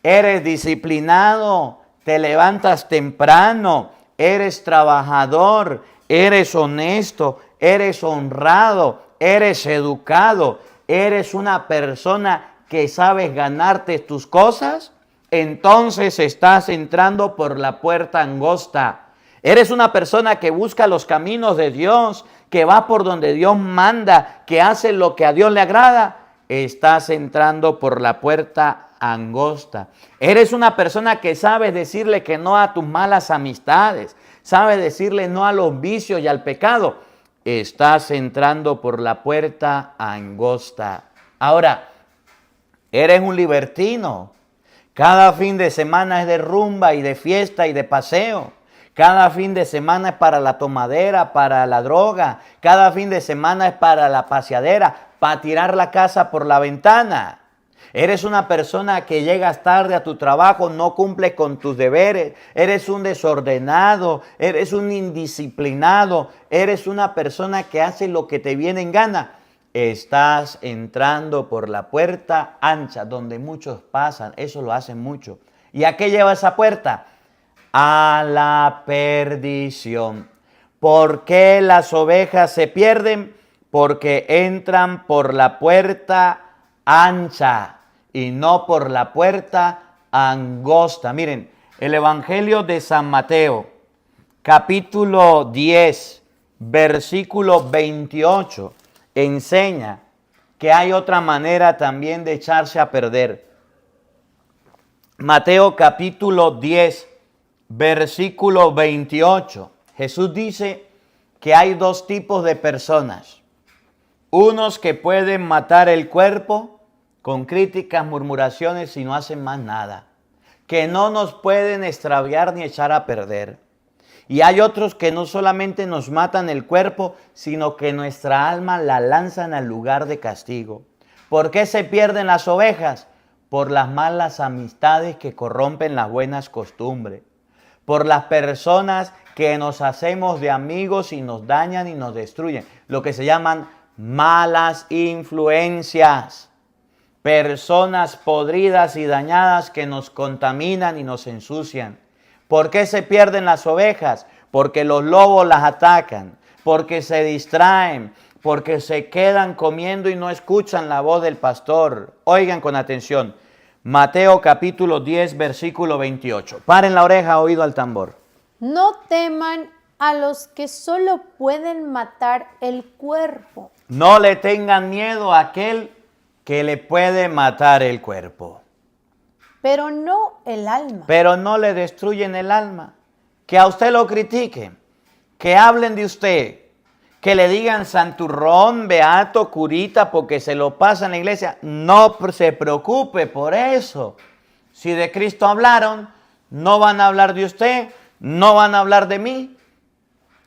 ¿Eres disciplinado? ¿Te levantas temprano? ¿Eres trabajador? ¿Eres honesto? ¿Eres honrado? ¿Eres educado? ¿Eres una persona que sabes ganarte tus cosas? Entonces estás entrando por la puerta angosta. Eres una persona que busca los caminos de Dios, que va por donde Dios manda, que hace lo que a Dios le agrada. Estás entrando por la puerta angosta. Eres una persona que sabe decirle que no a tus malas amistades, sabe decirle no a los vicios y al pecado. Estás entrando por la puerta angosta. Ahora, eres un libertino. Cada fin de semana es de rumba y de fiesta y de paseo. Cada fin de semana es para la tomadera, para la droga. Cada fin de semana es para la paseadera, para tirar la casa por la ventana. Eres una persona que llegas tarde a tu trabajo, no cumples con tus deberes. Eres un desordenado, eres un indisciplinado. Eres una persona que hace lo que te viene en gana. estás entrando por la puerta ancha, donde muchos pasan, eso lo hacen mucho. ¿Y a qué lleva esa puerta? A la perdición. ¿Por qué las ovejas se pierden? Porque entran por la puerta ancha y no por la puerta angosta. Miren, el Evangelio de San Mateo, capítulo 10, versículo 28, enseña que hay otra manera también de echarse a perder. Mateo capítulo 10, versículo 28. Jesús dice que hay dos tipos de personas. Unos que pueden matar el cuerpo con críticas, murmuraciones y no hacen más nada. Que no nos pueden extraviar ni echar a perder. Y hay otros que no solamente nos matan el cuerpo, sino que nuestra alma la lanzan al lugar de castigo. ¿Por qué se pierden las ovejas? Por las malas amistades que corrompen las buenas costumbres. Por las personas que nos hacemos de amigos y nos dañan y nos destruyen. Lo que se llaman malas influencias. Personas podridas y dañadas que nos contaminan y nos ensucian. ¿Por qué se pierden las ovejas? Porque los lobos las atacan, porque se distraen, porque se quedan comiendo y no escuchan la voz del pastor. Oigan con atención. Mateo capítulo 10, versículo 28. Paren la oreja, oído al tambor. No teman a los que solo pueden matar el cuerpo. No le tengan miedo a aquel que le puede matar el cuerpo. Pero no el alma. Pero no le destruyen el alma. Que a usted lo critiquen, que hablen de usted, que le digan santurrón, beato, curita, porque se lo pasa en la iglesia. No se preocupe por eso. Si de Cristo hablaron, no van a hablar de usted, no van a hablar de mí.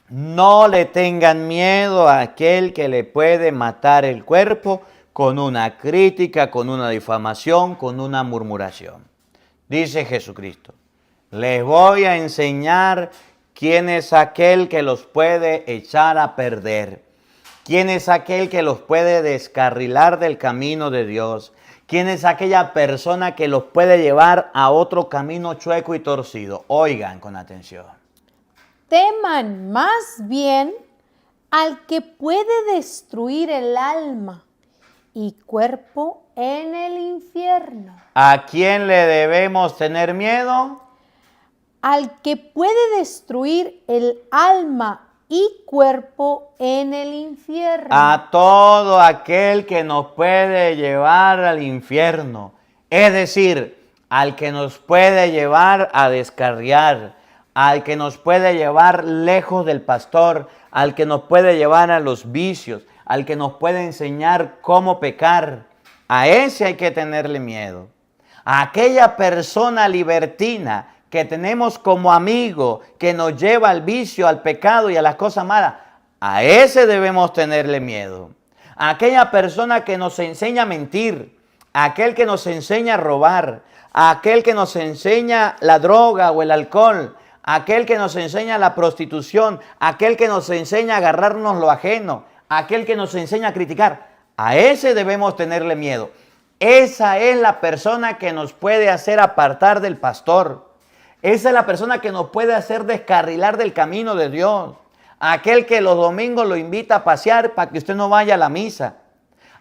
No le tengan miedo a aquel que le puede matar el cuerpo con una crítica, con una difamación, con una murmuración. Dice Jesucristo, les voy a enseñar quién es aquel que los puede echar a perder. ¿Quién es aquel que los puede descarrilar del camino de Dios? ¿Quién es aquella persona que los puede llevar a otro camino chueco y torcido? Oigan con atención. Teman más bien al que puede destruir el alma y cuerpo en el infierno. ¿A quién le debemos tener miedo? Al que puede destruir el alma y cuerpo en el infierno. A todo aquel que nos puede llevar al infierno. Es decir, al que nos puede llevar a descarriar, al que nos puede llevar lejos del pastor, al que nos puede llevar a los vicios, al que nos puede enseñar cómo pecar. A ese hay que tenerle miedo. A aquella persona libertina que tenemos como amigo, que nos lleva al vicio, al pecado y a las cosas malas, a ese debemos tenerle miedo. A aquella persona que nos enseña a mentir, a aquel que nos enseña a robar, a aquel que nos enseña la droga o el alcohol, a aquel que nos enseña la prostitución, a aquel que nos enseña a agarrarnos lo ajeno, a aquel que nos enseña a criticar, a ese debemos tenerle miedo. Esa es la persona que nos puede hacer apartar del pastor. Esa es la persona que nos puede hacer descarrilar del camino de Dios. Aquel que los domingos lo invita a pasear para que usted no vaya a la misa.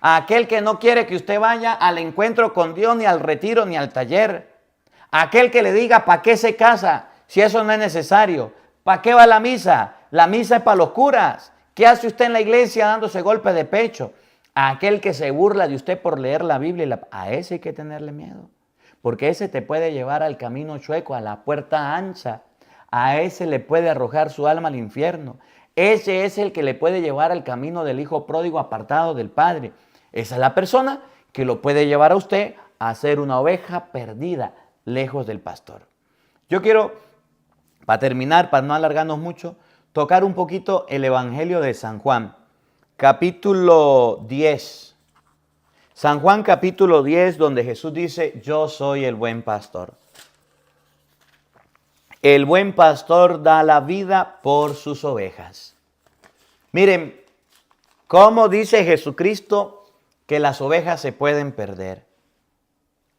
Aquel que no quiere que usted vaya al encuentro con Dios, ni al retiro, ni al taller. Aquel que le diga, ¿para qué se casa? Si eso no es necesario. ¿Para qué va a la misa? La misa es para los curas. ¿Qué hace usted en la iglesia dándose golpes de pecho? Aquel que se burla de usted por leer la Biblia, a ese hay que tenerle miedo. Porque ese te puede llevar al camino chueco, a la puerta ancha. A ese le puede arrojar su alma al infierno. Ese es el que le puede llevar al camino del hijo pródigo apartado del padre. Esa es la persona que lo puede llevar a usted a ser una oveja perdida, lejos del pastor. Yo quiero, para terminar, para no alargarnos mucho, tocar un poquito el Evangelio de San Juan, capítulo 10. San Juan capítulo 10, donde Jesús dice, yo soy el buen pastor. El buen pastor da la vida por sus ovejas. Miren, ¿Cómo dice Jesucristo que las ovejas se pueden perder?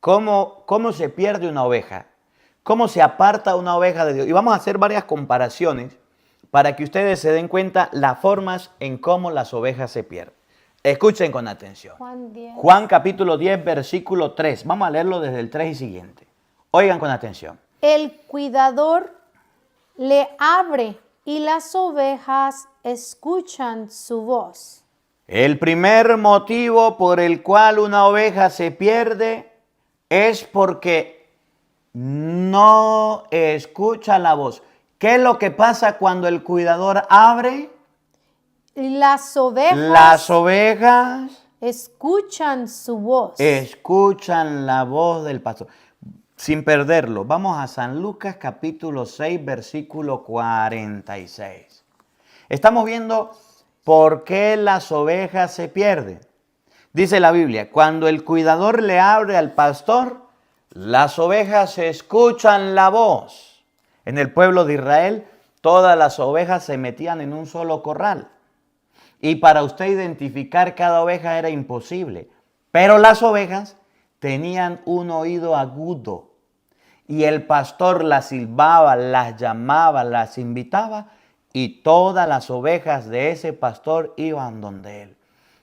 ¿Cómo se pierde una oveja? ¿Cómo se aparta una oveja de Dios? Y vamos a hacer varias comparaciones para que ustedes se den cuenta las formas en cómo las ovejas se pierden. Escuchen con atención. Juan 10. Juan capítulo 10, versículo 3. Vamos a leerlo desde el 3 y siguiente. Oigan con atención. El cuidador le abre y las ovejas escuchan su voz. El primer motivo por el cual una oveja se pierde es porque no escucha la voz. ¿Qué es lo que pasa cuando el cuidador abre? Las Las ovejas escuchan su voz. escuchan la voz del pastor. Sin perderlo, vamos a San Lucas capítulo 6, versículo 46. Estamos viendo por qué las ovejas se pierden. Dice la Biblia, cuando el cuidador le abre al pastor, las ovejas escuchan la voz. En el pueblo de Israel, todas las ovejas se metían en un solo corral. Y para usted identificar cada oveja era imposible. Pero las ovejas tenían un oído agudo. Y el pastor las silbaba, las llamaba, las invitaba. Y todas las ovejas de ese pastor iban donde él.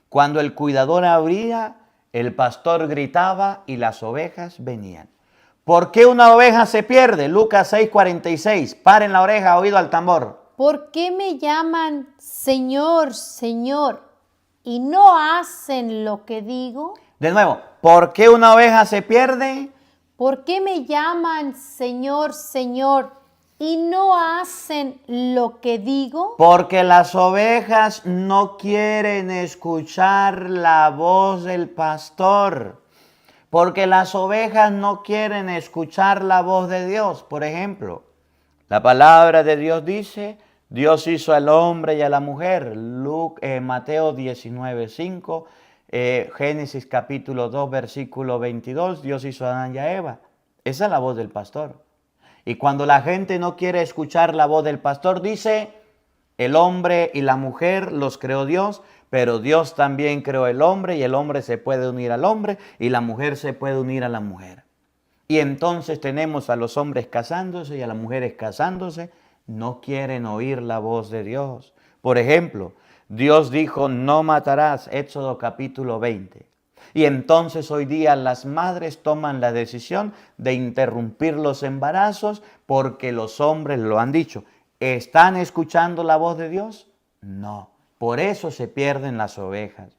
Cuando el cuidador abría, el pastor gritaba y las ovejas venían. ¿Por qué una oveja se pierde? Lucas 6:46. Paren la oreja, oído al tambor. ¿Por qué me llaman Señor, Señor y no hacen lo que digo? De nuevo, ¿por qué una oveja se pierde? ¿Por qué me llaman Señor, Señor y no hacen lo que digo? Porque las ovejas no quieren escuchar la voz del pastor. Porque las ovejas no quieren escuchar la voz de Dios. Por ejemplo, la palabra de Dios dice, Dios hizo al hombre y a la mujer. Mateo 19:5, Génesis capítulo 2, versículo 22, Dios hizo a Adán y a Eva. Esa es la voz del pastor. Y cuando la gente no quiere escuchar la voz del pastor, dice, el hombre y la mujer los creó Dios, pero Dios también creó el hombre y el hombre se puede unir al hombre y la mujer se puede unir a la mujer. Y entonces tenemos a los hombres casándose y a las mujeres casándose, no quieren oír la voz de Dios. Por ejemplo, Dios dijo, no matarás, Éxodo capítulo 20. Y entonces hoy día las madres toman la decisión de interrumpir los embarazos porque los hombres lo han dicho. ¿Están escuchando la voz de Dios? No. Por eso se pierden las ovejas.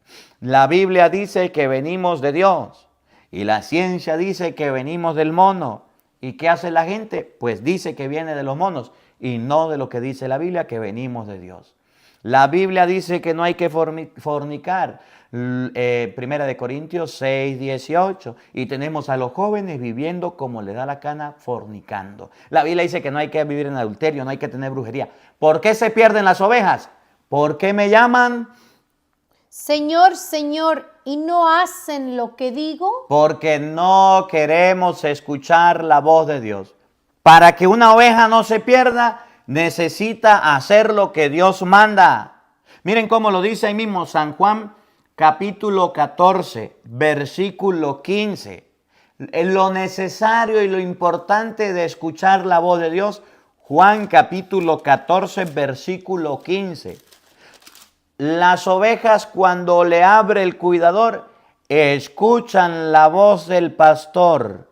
La Biblia dice que venimos de Dios y la ciencia dice que venimos del mono. ¿Y qué hace la gente? Pues dice que viene de los monos y no de lo que dice la Biblia, que venimos de Dios. La Biblia dice que no hay que fornicar. Primera de Corintios 6:18. Y tenemos a los jóvenes viviendo como les da la gana, fornicando. La Biblia dice que no hay que vivir en adulterio, no hay que tener brujería. ¿Por qué se pierden las ovejas? ¿Por qué me llaman? Señor, Señor, ¿y no hacen lo que digo? Porque no queremos escuchar la voz de Dios. Para que una oveja no se pierda, necesita hacer lo que Dios manda. Miren cómo lo dice ahí mismo San Juan capítulo 14, versículo 15. Lo necesario y lo importante de escuchar la voz de Dios. Juan capítulo 14, versículo 15. Las ovejas cuando le abre el cuidador escuchan la voz del pastor.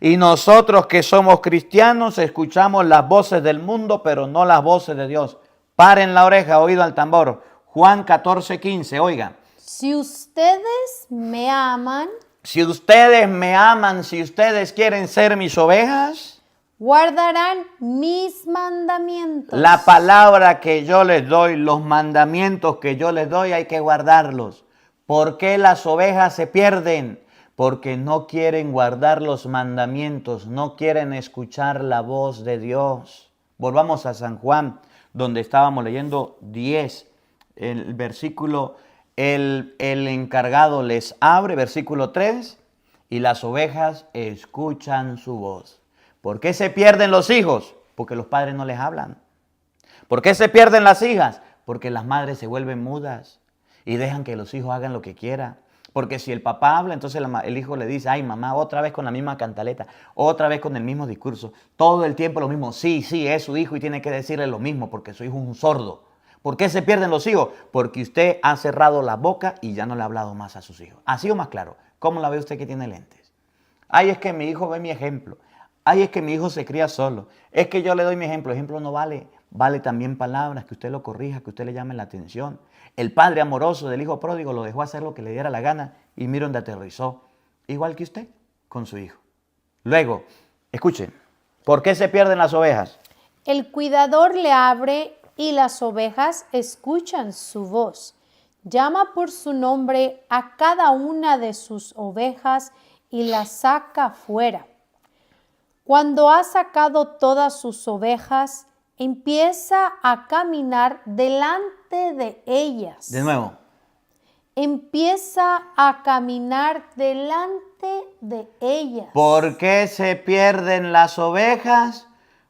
Y nosotros que somos cristianos escuchamos las voces del mundo, pero no las voces de Dios. Paren la oreja, oído al tambor. Juan 14, 15, oigan. Si ustedes me aman, Si ustedes me aman, si ustedes quieren ser mis ovejas, guardarán mis mandamientos. la palabra que yo les doy, los mandamientos que yo les doy, hay que guardarlos. ¿Por qué las ovejas se pierden? Porque no quieren guardar los mandamientos, no quieren escuchar la voz de Dios. Volvamos a San Juan, donde estábamos leyendo 10, el versículo, el encargado les abre, versículo 3, y las ovejas escuchan su voz. ¿Por qué se pierden los hijos? Porque los padres no les hablan. ¿Por qué se pierden las hijas? Porque las madres se vuelven mudas. y dejan que los hijos hagan lo que quieran. Porque si el papá habla, entonces el hijo le dice, ay mamá, otra vez con la misma cantaleta, otra vez con el mismo discurso, todo el tiempo lo mismo. Sí, sí, es su hijo y tiene que decirle lo mismo porque su hijo es un sordo. ¿Por qué se pierden los hijos? Porque usted ha cerrado la boca y ya no le ha hablado más a sus hijos. ¿Así o más claro? ¿Cómo la ve usted que tiene lentes? Ay, es que mi hijo ve mi ejemplo. Ay, es que mi hijo se cría solo. Es que yo le doy mi ejemplo. El ejemplo no vale. Vale también palabras, que usted lo corrija, que usted le llame la atención. El padre amoroso del hijo pródigo lo dejó hacer lo que le diera la gana y mire dónde aterrizó. Igual que usted con su hijo. Luego, escuchen, ¿por qué se pierden las ovejas? El cuidador le abre y las ovejas escuchan su voz. Llama por su nombre a cada una de sus ovejas y las saca fuera. Cuando ha sacado todas sus ovejas, empieza a caminar delante de ellas. De nuevo. Empieza a caminar delante de ellas. ¿Por qué se pierden las ovejas?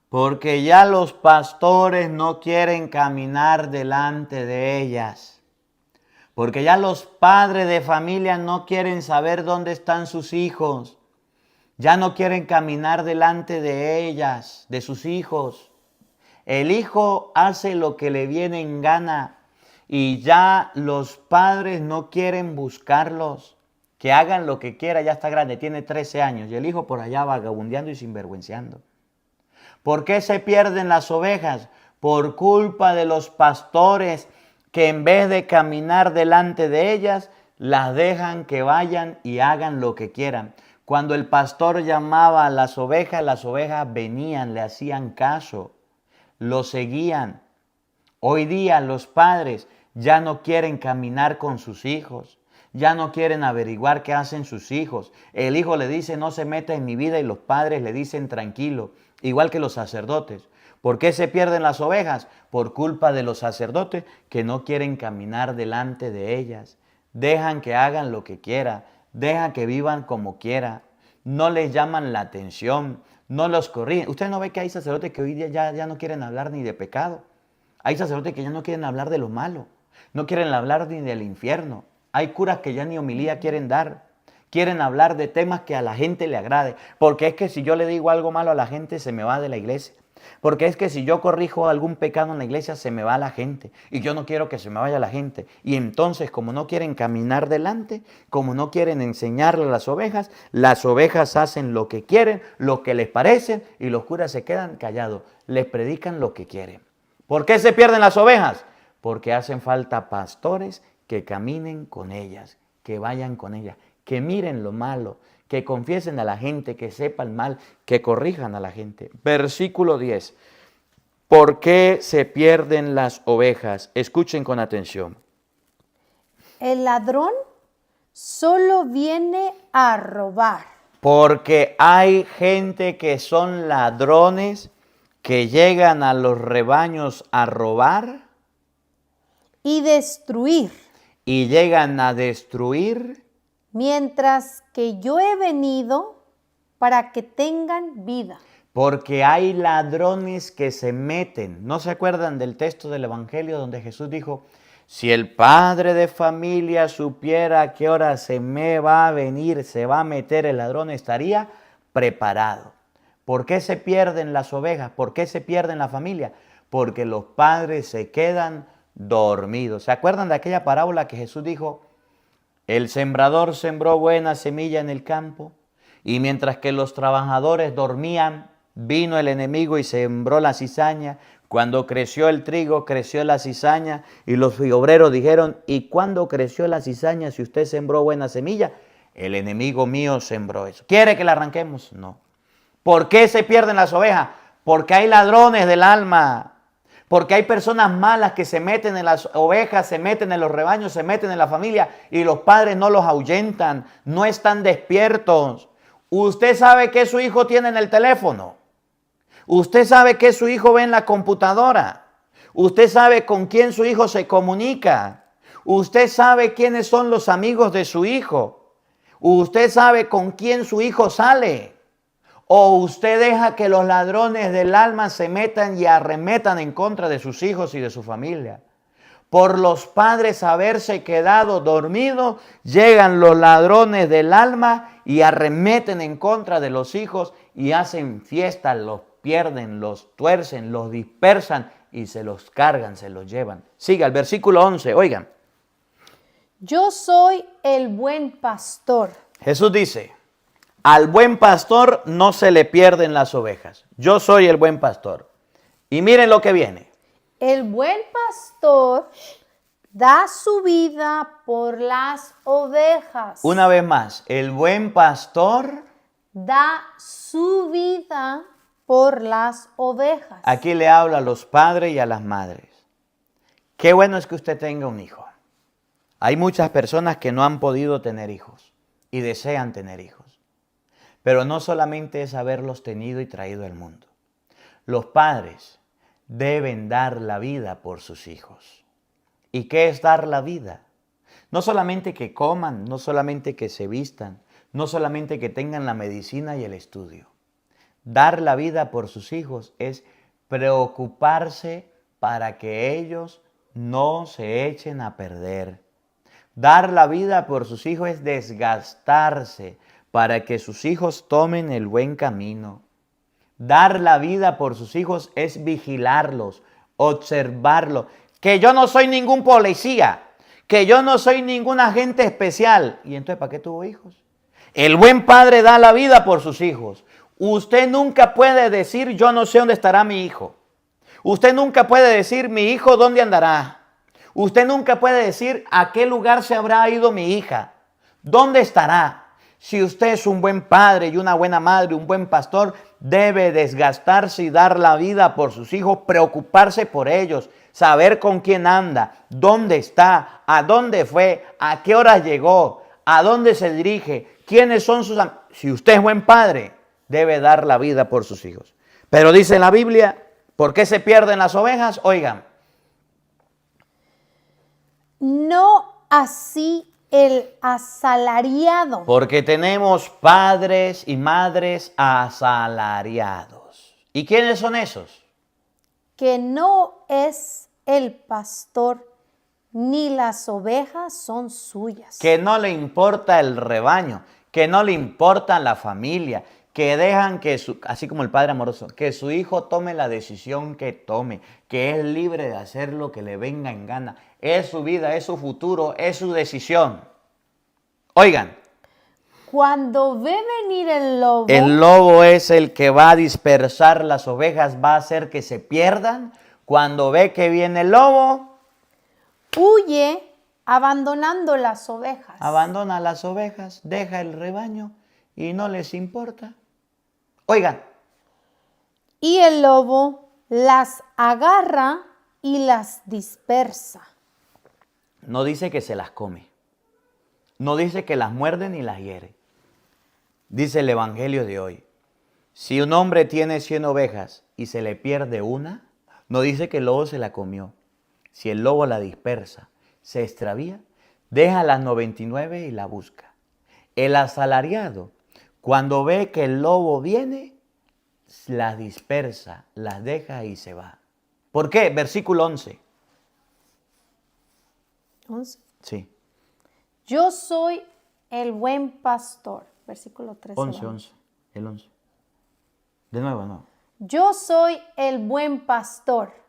Porque ya los pastores no quieren caminar delante de ellas. Porque ya los padres de familia no quieren saber dónde están sus hijos. Ya no quieren caminar delante de ellas, de sus hijos. El hijo hace lo que le viene en gana y ya los padres no quieren buscarlos. Que hagan lo que quiera, ya está grande, tiene 13 años y el hijo por allá vagabundeando y sinvergüenciando. ¿Por qué se pierden las ovejas? Por culpa de los pastores que en vez de caminar delante de ellas, las dejan que vayan y hagan lo que quieran. Cuando el pastor llamaba a las ovejas venían, le hacían caso, lo seguían. Hoy día los padres ya no quieren caminar con sus hijos, ya no quieren averiguar qué hacen sus hijos. El hijo le dice, no se meta en mi vida y los padres le dicen, tranquilo, igual que los sacerdotes. ¿Por qué se pierden las ovejas? Por culpa de los sacerdotes que no quieren caminar delante de ellas. Dejan que hagan lo que quieran. Deja que vivan como quiera, no les llaman la atención, no los corrigen. Usted no ve que hay sacerdotes que hoy día ya no quieren hablar ni de pecado. Hay sacerdotes que ya no quieren hablar de lo malo, no quieren hablar ni del infierno. Hay curas que ya ni homilía quieren dar, quieren hablar de temas que a la gente le agrade. Porque es que si yo le digo algo malo a la gente se me va de la iglesia. Porque es que si yo corrijo algún pecado en la iglesia se me va la gente y yo no quiero que se me vaya la gente. Y entonces como no quieren caminar delante, como no quieren enseñarle a las ovejas hacen lo que quieren, lo que les parece y los curas se quedan callados, les predican lo que quieren. ¿Por qué se pierden las ovejas? Porque hacen falta pastores que caminen con ellas, que vayan con ellas, que miren lo malo, que confiesen a la gente, que sepan mal, que corrijan a la gente. Versículo 10. ¿Por qué se pierden las ovejas? Escuchen con atención. El ladrón solo viene a robar. Porque hay gente que son ladrones, que llegan a los rebaños a robar. Y destruir. Y llegan a destruir. Mientras que yo he venido para que tengan vida. Porque hay ladrones que se meten. ¿No se acuerdan del texto del Evangelio donde Jesús dijo, si el padre de familia supiera a qué hora se me va a venir, se va a meter el ladrón, estaría preparado? ¿Por qué se pierden las ovejas? ¿Por qué se pierden la familia? Porque los padres se quedan dormidos. ¿Se acuerdan de aquella parábola que Jesús dijo? El sembrador sembró buena semilla en el campo y mientras que los trabajadores dormían, vino el enemigo y sembró la cizaña. Cuando creció el trigo, creció la cizaña y los obreros dijeron, ¿y cuándo creció la cizaña si usted sembró buena semilla? El enemigo mío sembró eso. ¿Quiere que la arranquemos? No. ¿Por qué se pierden las ovejas? Porque hay ladrones del alma. Porque hay personas malas que se meten en las ovejas, se meten en los rebaños, se meten en la familia y los padres no los ahuyentan, no están despiertos. Usted sabe qué su hijo tiene en el teléfono. Usted sabe qué su hijo ve en la computadora. Usted sabe con quién su hijo se comunica. Usted sabe quiénes son los amigos de su hijo. Usted sabe con quién su hijo sale. ¿O usted deja que los ladrones del alma se metan y arremetan en contra de sus hijos y de su familia? Por los padres haberse quedado dormidos, llegan los ladrones del alma y arremeten en contra de los hijos y hacen fiesta, los pierden, los tuercen, los dispersan y se los cargan, se los llevan. Siga el versículo 11, oigan. Yo soy el buen pastor. Jesús dice, al buen pastor no se le pierden las ovejas. Yo soy el buen pastor. Y miren lo que viene. El buen pastor da su vida por las ovejas. Una vez más, el buen pastor Da su vida por las ovejas. aquí le habla a los padres y a las madres. Qué bueno es que usted tenga un hijo. Hay muchas personas que no han podido tener hijos y desean tener hijos. Pero no solamente es haberlos tenido y traído al mundo. Los padres deben dar la vida por sus hijos. ¿Y qué es dar la vida? No solamente que coman, no solamente que se vistan, no solamente que tengan la medicina y el estudio. Dar la vida por sus hijos es preocuparse para que ellos no se echen a perder. Dar la vida por sus hijos es desgastarse para que sus hijos tomen el buen camino. Dar la vida por sus hijos es vigilarlos, observarlos. Que yo no soy ningún policía, que yo no soy ningún agente especial. ¿Y entonces para qué tuvo hijos? El buen padre da la vida por sus hijos. Usted nunca puede decir, yo no sé dónde estará mi hijo. Usted nunca puede decir, mi hijo dónde andará. Usted nunca puede decir, a qué lugar se habrá ido mi hija. ¿Dónde estará? Si usted es un buen padre y una buena madre, un buen pastor, debe desgastarse y dar la vida por sus hijos, preocuparse por ellos, saber con quién anda, dónde está, a dónde fue, a qué horas llegó, a dónde se dirige, quiénes son sus amigos. Si usted es buen padre, debe dar la vida por sus hijos. Pero dice la Biblia, ¿por qué se pierden las ovejas? Oigan. No así el asalariado. Porque tenemos padres y madres asalariados. ¿Y quiénes son esos? Que no es el pastor ni las ovejas son suyas. Que no le importa el rebaño, que no le importa la familia, que dejan que así como el padre amoroso, que su hijo tome la decisión que tome, que es libre de hacer lo que le venga en gana. Es su vida, es su futuro, es su decisión. Oigan. Cuando ve venir el lobo es el que va a dispersar las ovejas, va a hacer que se pierdan. Cuando ve que viene el lobo, huye abandonando las ovejas. Abandona las ovejas, deja el rebaño y no les importa. Oigan. Y el lobo las agarra y las dispersa. No dice que se las come. No dice que las muerde ni las hiere. Dice el Evangelio de hoy. Si un hombre tiene 100 ovejas y se le pierde una, no dice que el lobo se la comió. Si el lobo la dispersa, se extravía, deja las 99 y la busca. El asalariado, cuando ve que el lobo viene, las dispersa, las deja y se va. ¿Por qué? Versículo 11. 11. Sí. Yo soy el buen pastor. Versículo 13. 11. El 11. De nuevo, no. Yo soy el buen pastor.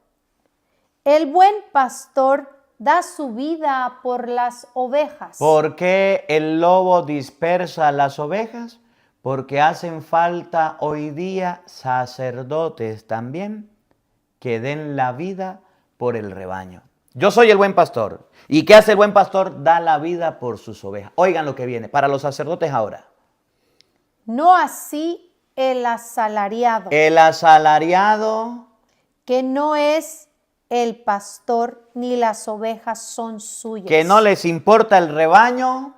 El buen pastor da su vida por las ovejas. ¿Por qué el lobo dispersa las ovejas? Porque hacen falta hoy día sacerdotes también que den la vida por el rebaño. Yo soy el buen pastor. ¿Y qué hace el buen pastor? Da la vida por sus ovejas. Oigan lo que viene para los sacerdotes ahora. No así el asalariado. El asalariado. Que no es el pastor ni las ovejas son suyas. Que no les importa el rebaño.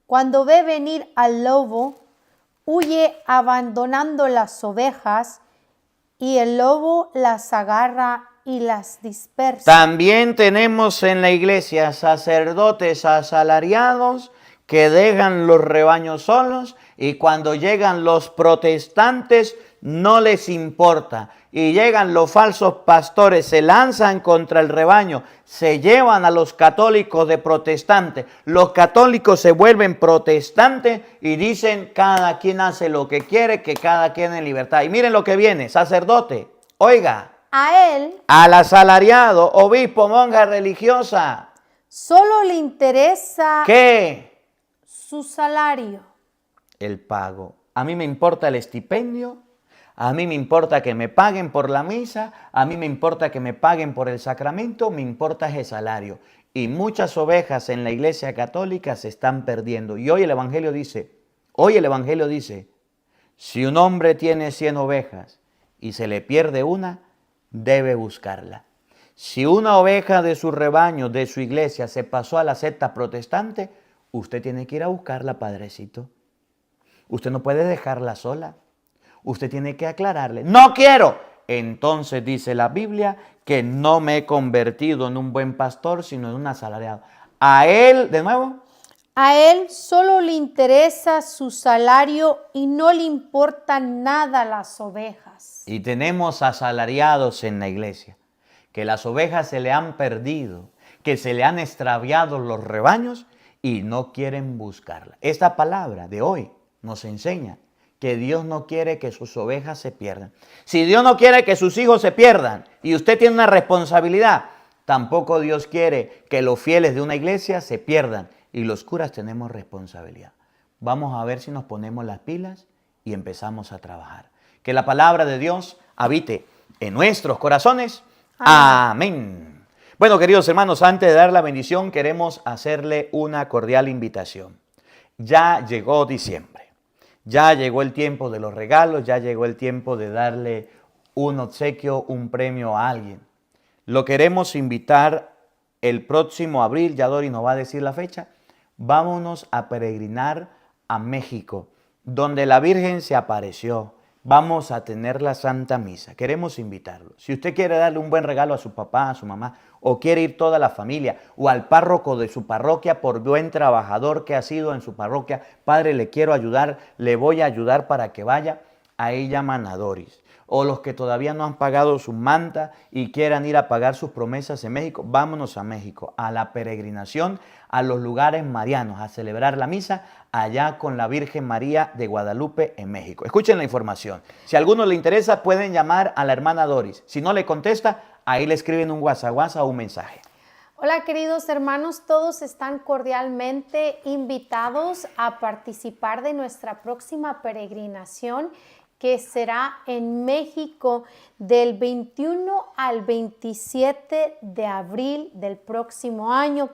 Cuando ve venir al lobo, huye abandonando las ovejas y el lobo las agarra y las dispersa. También tenemos en la iglesia sacerdotes asalariados que dejan los rebaños solos y cuando llegan los protestantes no les importa. Y llegan los falsos pastores, se lanzan contra el rebaño, se llevan a los católicos de protestantes. Los católicos se vuelven protestantes y dicen cada quien hace lo que quiere, que cada quien en libertad. Y miren lo que viene, sacerdote, oiga, A él al asalariado, obispo, monja religiosa, solo le interesa ¿qué? su salario. El pago. A mí me importa el estipendio, a mí me importa que me paguen por la misa, a mí me importa que me paguen por el sacramento, me importa ese salario. Y muchas ovejas en la Iglesia Católica se están perdiendo. Y hoy el Evangelio dice, si un hombre tiene 100 ovejas y se le pierde una, debe buscarla. Si una oveja de su rebaño, de su iglesia, se pasó a la secta protestante, usted tiene que ir a buscarla, padrecito. Usted no puede dejarla sola. Usted tiene que aclararle. ¡No quiero! Entonces dice la Biblia que no me he convertido en un buen pastor, sino en un asalariado. A él, de nuevo, A él solo le interesa su salario y no le importan nada las ovejas. y tenemos asalariados en la iglesia, que las ovejas se le han perdido, que se le han extraviado los rebaños y no quieren buscarla. Esta palabra de hoy nos enseña que Dios no quiere que sus ovejas se pierdan. Si Dios no quiere que sus hijos se pierdan y usted tiene una responsabilidad, tampoco Dios quiere que los fieles de una iglesia se pierdan y los curas tenemos responsabilidad. Vamos a ver si nos ponemos las pilas y empezamos a trabajar. Que la palabra de Dios habite en nuestros corazones. Amén. Bueno, queridos hermanos, antes de dar la bendición, queremos hacerle una cordial invitación. Ya llegó diciembre. Ya llegó el tiempo de los regalos, ya llegó el tiempo de darle un obsequio, un premio a alguien. Lo queremos invitar el próximo abril, ya Dori nos va a decir la fecha. Vámonos a peregrinar a México, donde la Virgen se apareció. Vamos a tener la Santa Misa. Queremos invitarlo. Si usted quiere darle un buen regalo a su papá, a su mamá, o quiere ir toda la familia, o al párroco de su parroquia por buen trabajador que ha sido en su parroquia, padre, le quiero ayudar, le voy a ayudar para que vaya, ahí llaman a Doris. O los que todavía no han pagado su manta y quieran ir a pagar sus promesas en México, vámonos a México, a la peregrinación, a los lugares marianos, a celebrar la misa allá con la Virgen María de Guadalupe en México. Escuchen la información. Si a alguno le interesa, pueden llamar a la hermana Doris. Si no le contesta, ahí le escriben un WhatsApp o un mensaje. Hola queridos hermanos, todos están cordialmente invitados a participar de nuestra próxima peregrinación que será en México del 21 al 27 de abril del próximo año.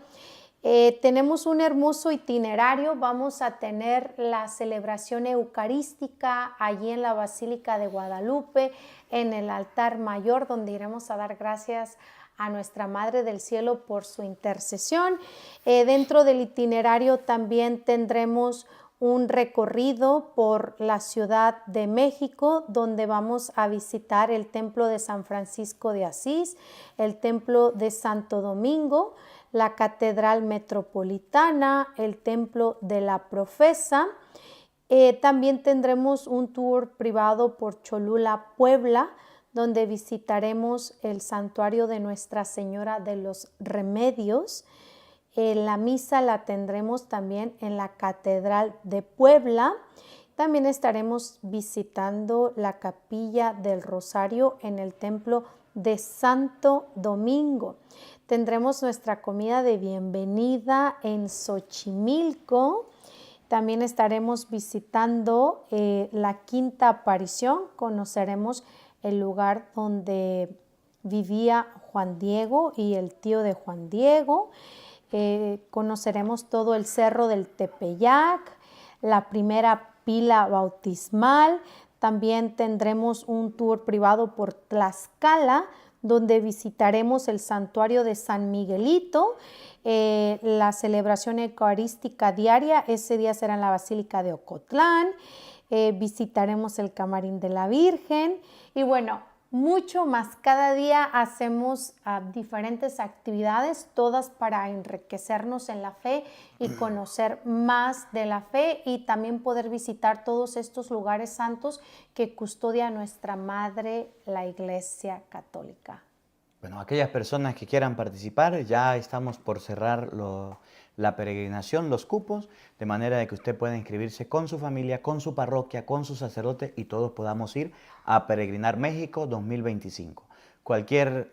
Tenemos un hermoso itinerario, vamos a tener la celebración eucarística allí en la Basílica de Guadalupe, en el altar mayor, donde iremos a dar gracias a nuestra Madre del Cielo por su intercesión. Dentro del itinerario también tendremos un recorrido por la Ciudad de México, donde vamos a visitar el Templo de San Francisco de Asís, el Templo de Santo Domingo, la Catedral Metropolitana, el Templo de la Profesa. También tendremos un tour privado por Cholula, Puebla, donde visitaremos el santuario de Nuestra Señora de los Remedios. La misa la tendremos también en la Catedral de Puebla. También estaremos visitando la Capilla del Rosario en el Templo de Santo Domingo. Tendremos nuestra comida de bienvenida en Xochimilco. También estaremos visitando la Quinta Aparición. Conoceremos el lugar donde vivía Juan Diego y el tío de Juan Diego. Conoceremos todo el Cerro del Tepeyac, la primera pila bautismal. También tendremos un tour privado por Tlaxcala, donde visitaremos el santuario de San Miguelito, la celebración eucarística diaria, ese día será en la Basílica de Ocotlán, visitaremos el Camarín de la Virgen y bueno, mucho más. Cada día hacemos diferentes actividades, todas para enriquecernos en la fe y conocer más de la fe y también poder visitar todos estos lugares santos que custodia nuestra Madre, la Iglesia Católica. Bueno, aquellas personas que quieran participar, ya estamos por cerrar la peregrinación, los cupos, de manera de que usted pueda inscribirse con su familia, con su parroquia, con su sacerdote y todos podamos ir a Peregrinar México 2025. Cualquier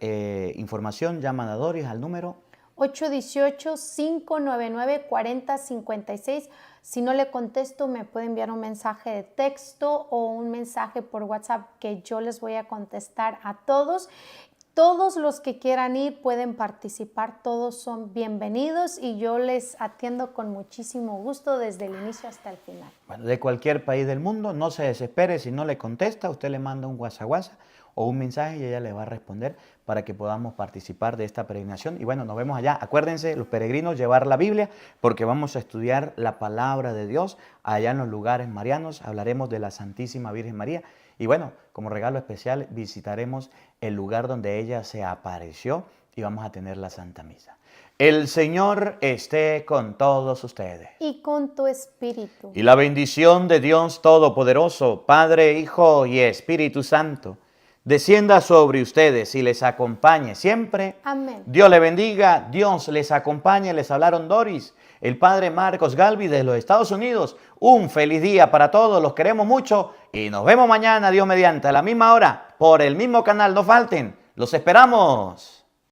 información, llaman a Doris al número 818-599-4056. Si no le contesto, me puede enviar un mensaje de texto o un mensaje por WhatsApp que yo les voy a contestar a todos. Todos los que quieran ir pueden participar, todos son bienvenidos y yo les atiendo con muchísimo gusto desde el inicio hasta el final. Bueno, de cualquier país del mundo, no se desespere si no le contesta, usted le manda un WhatsApp o un mensaje y ella le va a responder para que podamos participar de esta peregrinación. Y bueno, nos vemos allá. Acuérdense, los peregrinos, llevar la Biblia porque vamos a estudiar la palabra de Dios allá en los lugares marianos. Hablaremos de la Santísima Virgen María. Y bueno, como regalo especial visitaremos el lugar donde ella se apareció y vamos a tener la Santa Misa. El Señor esté con todos ustedes. Y con tu espíritu. Y la bendición de Dios Todopoderoso, Padre, Hijo y Espíritu Santo, descienda sobre ustedes y les acompañe siempre. Amén. Dios le bendiga, Dios les acompañe. Les hablaron Doris, el Padre Marcos Galvi de los Estados Unidos. Un feliz día para todos, los queremos mucho y nos vemos mañana, Dios mediante, a la misma hora, por el mismo canal. No falten, los esperamos.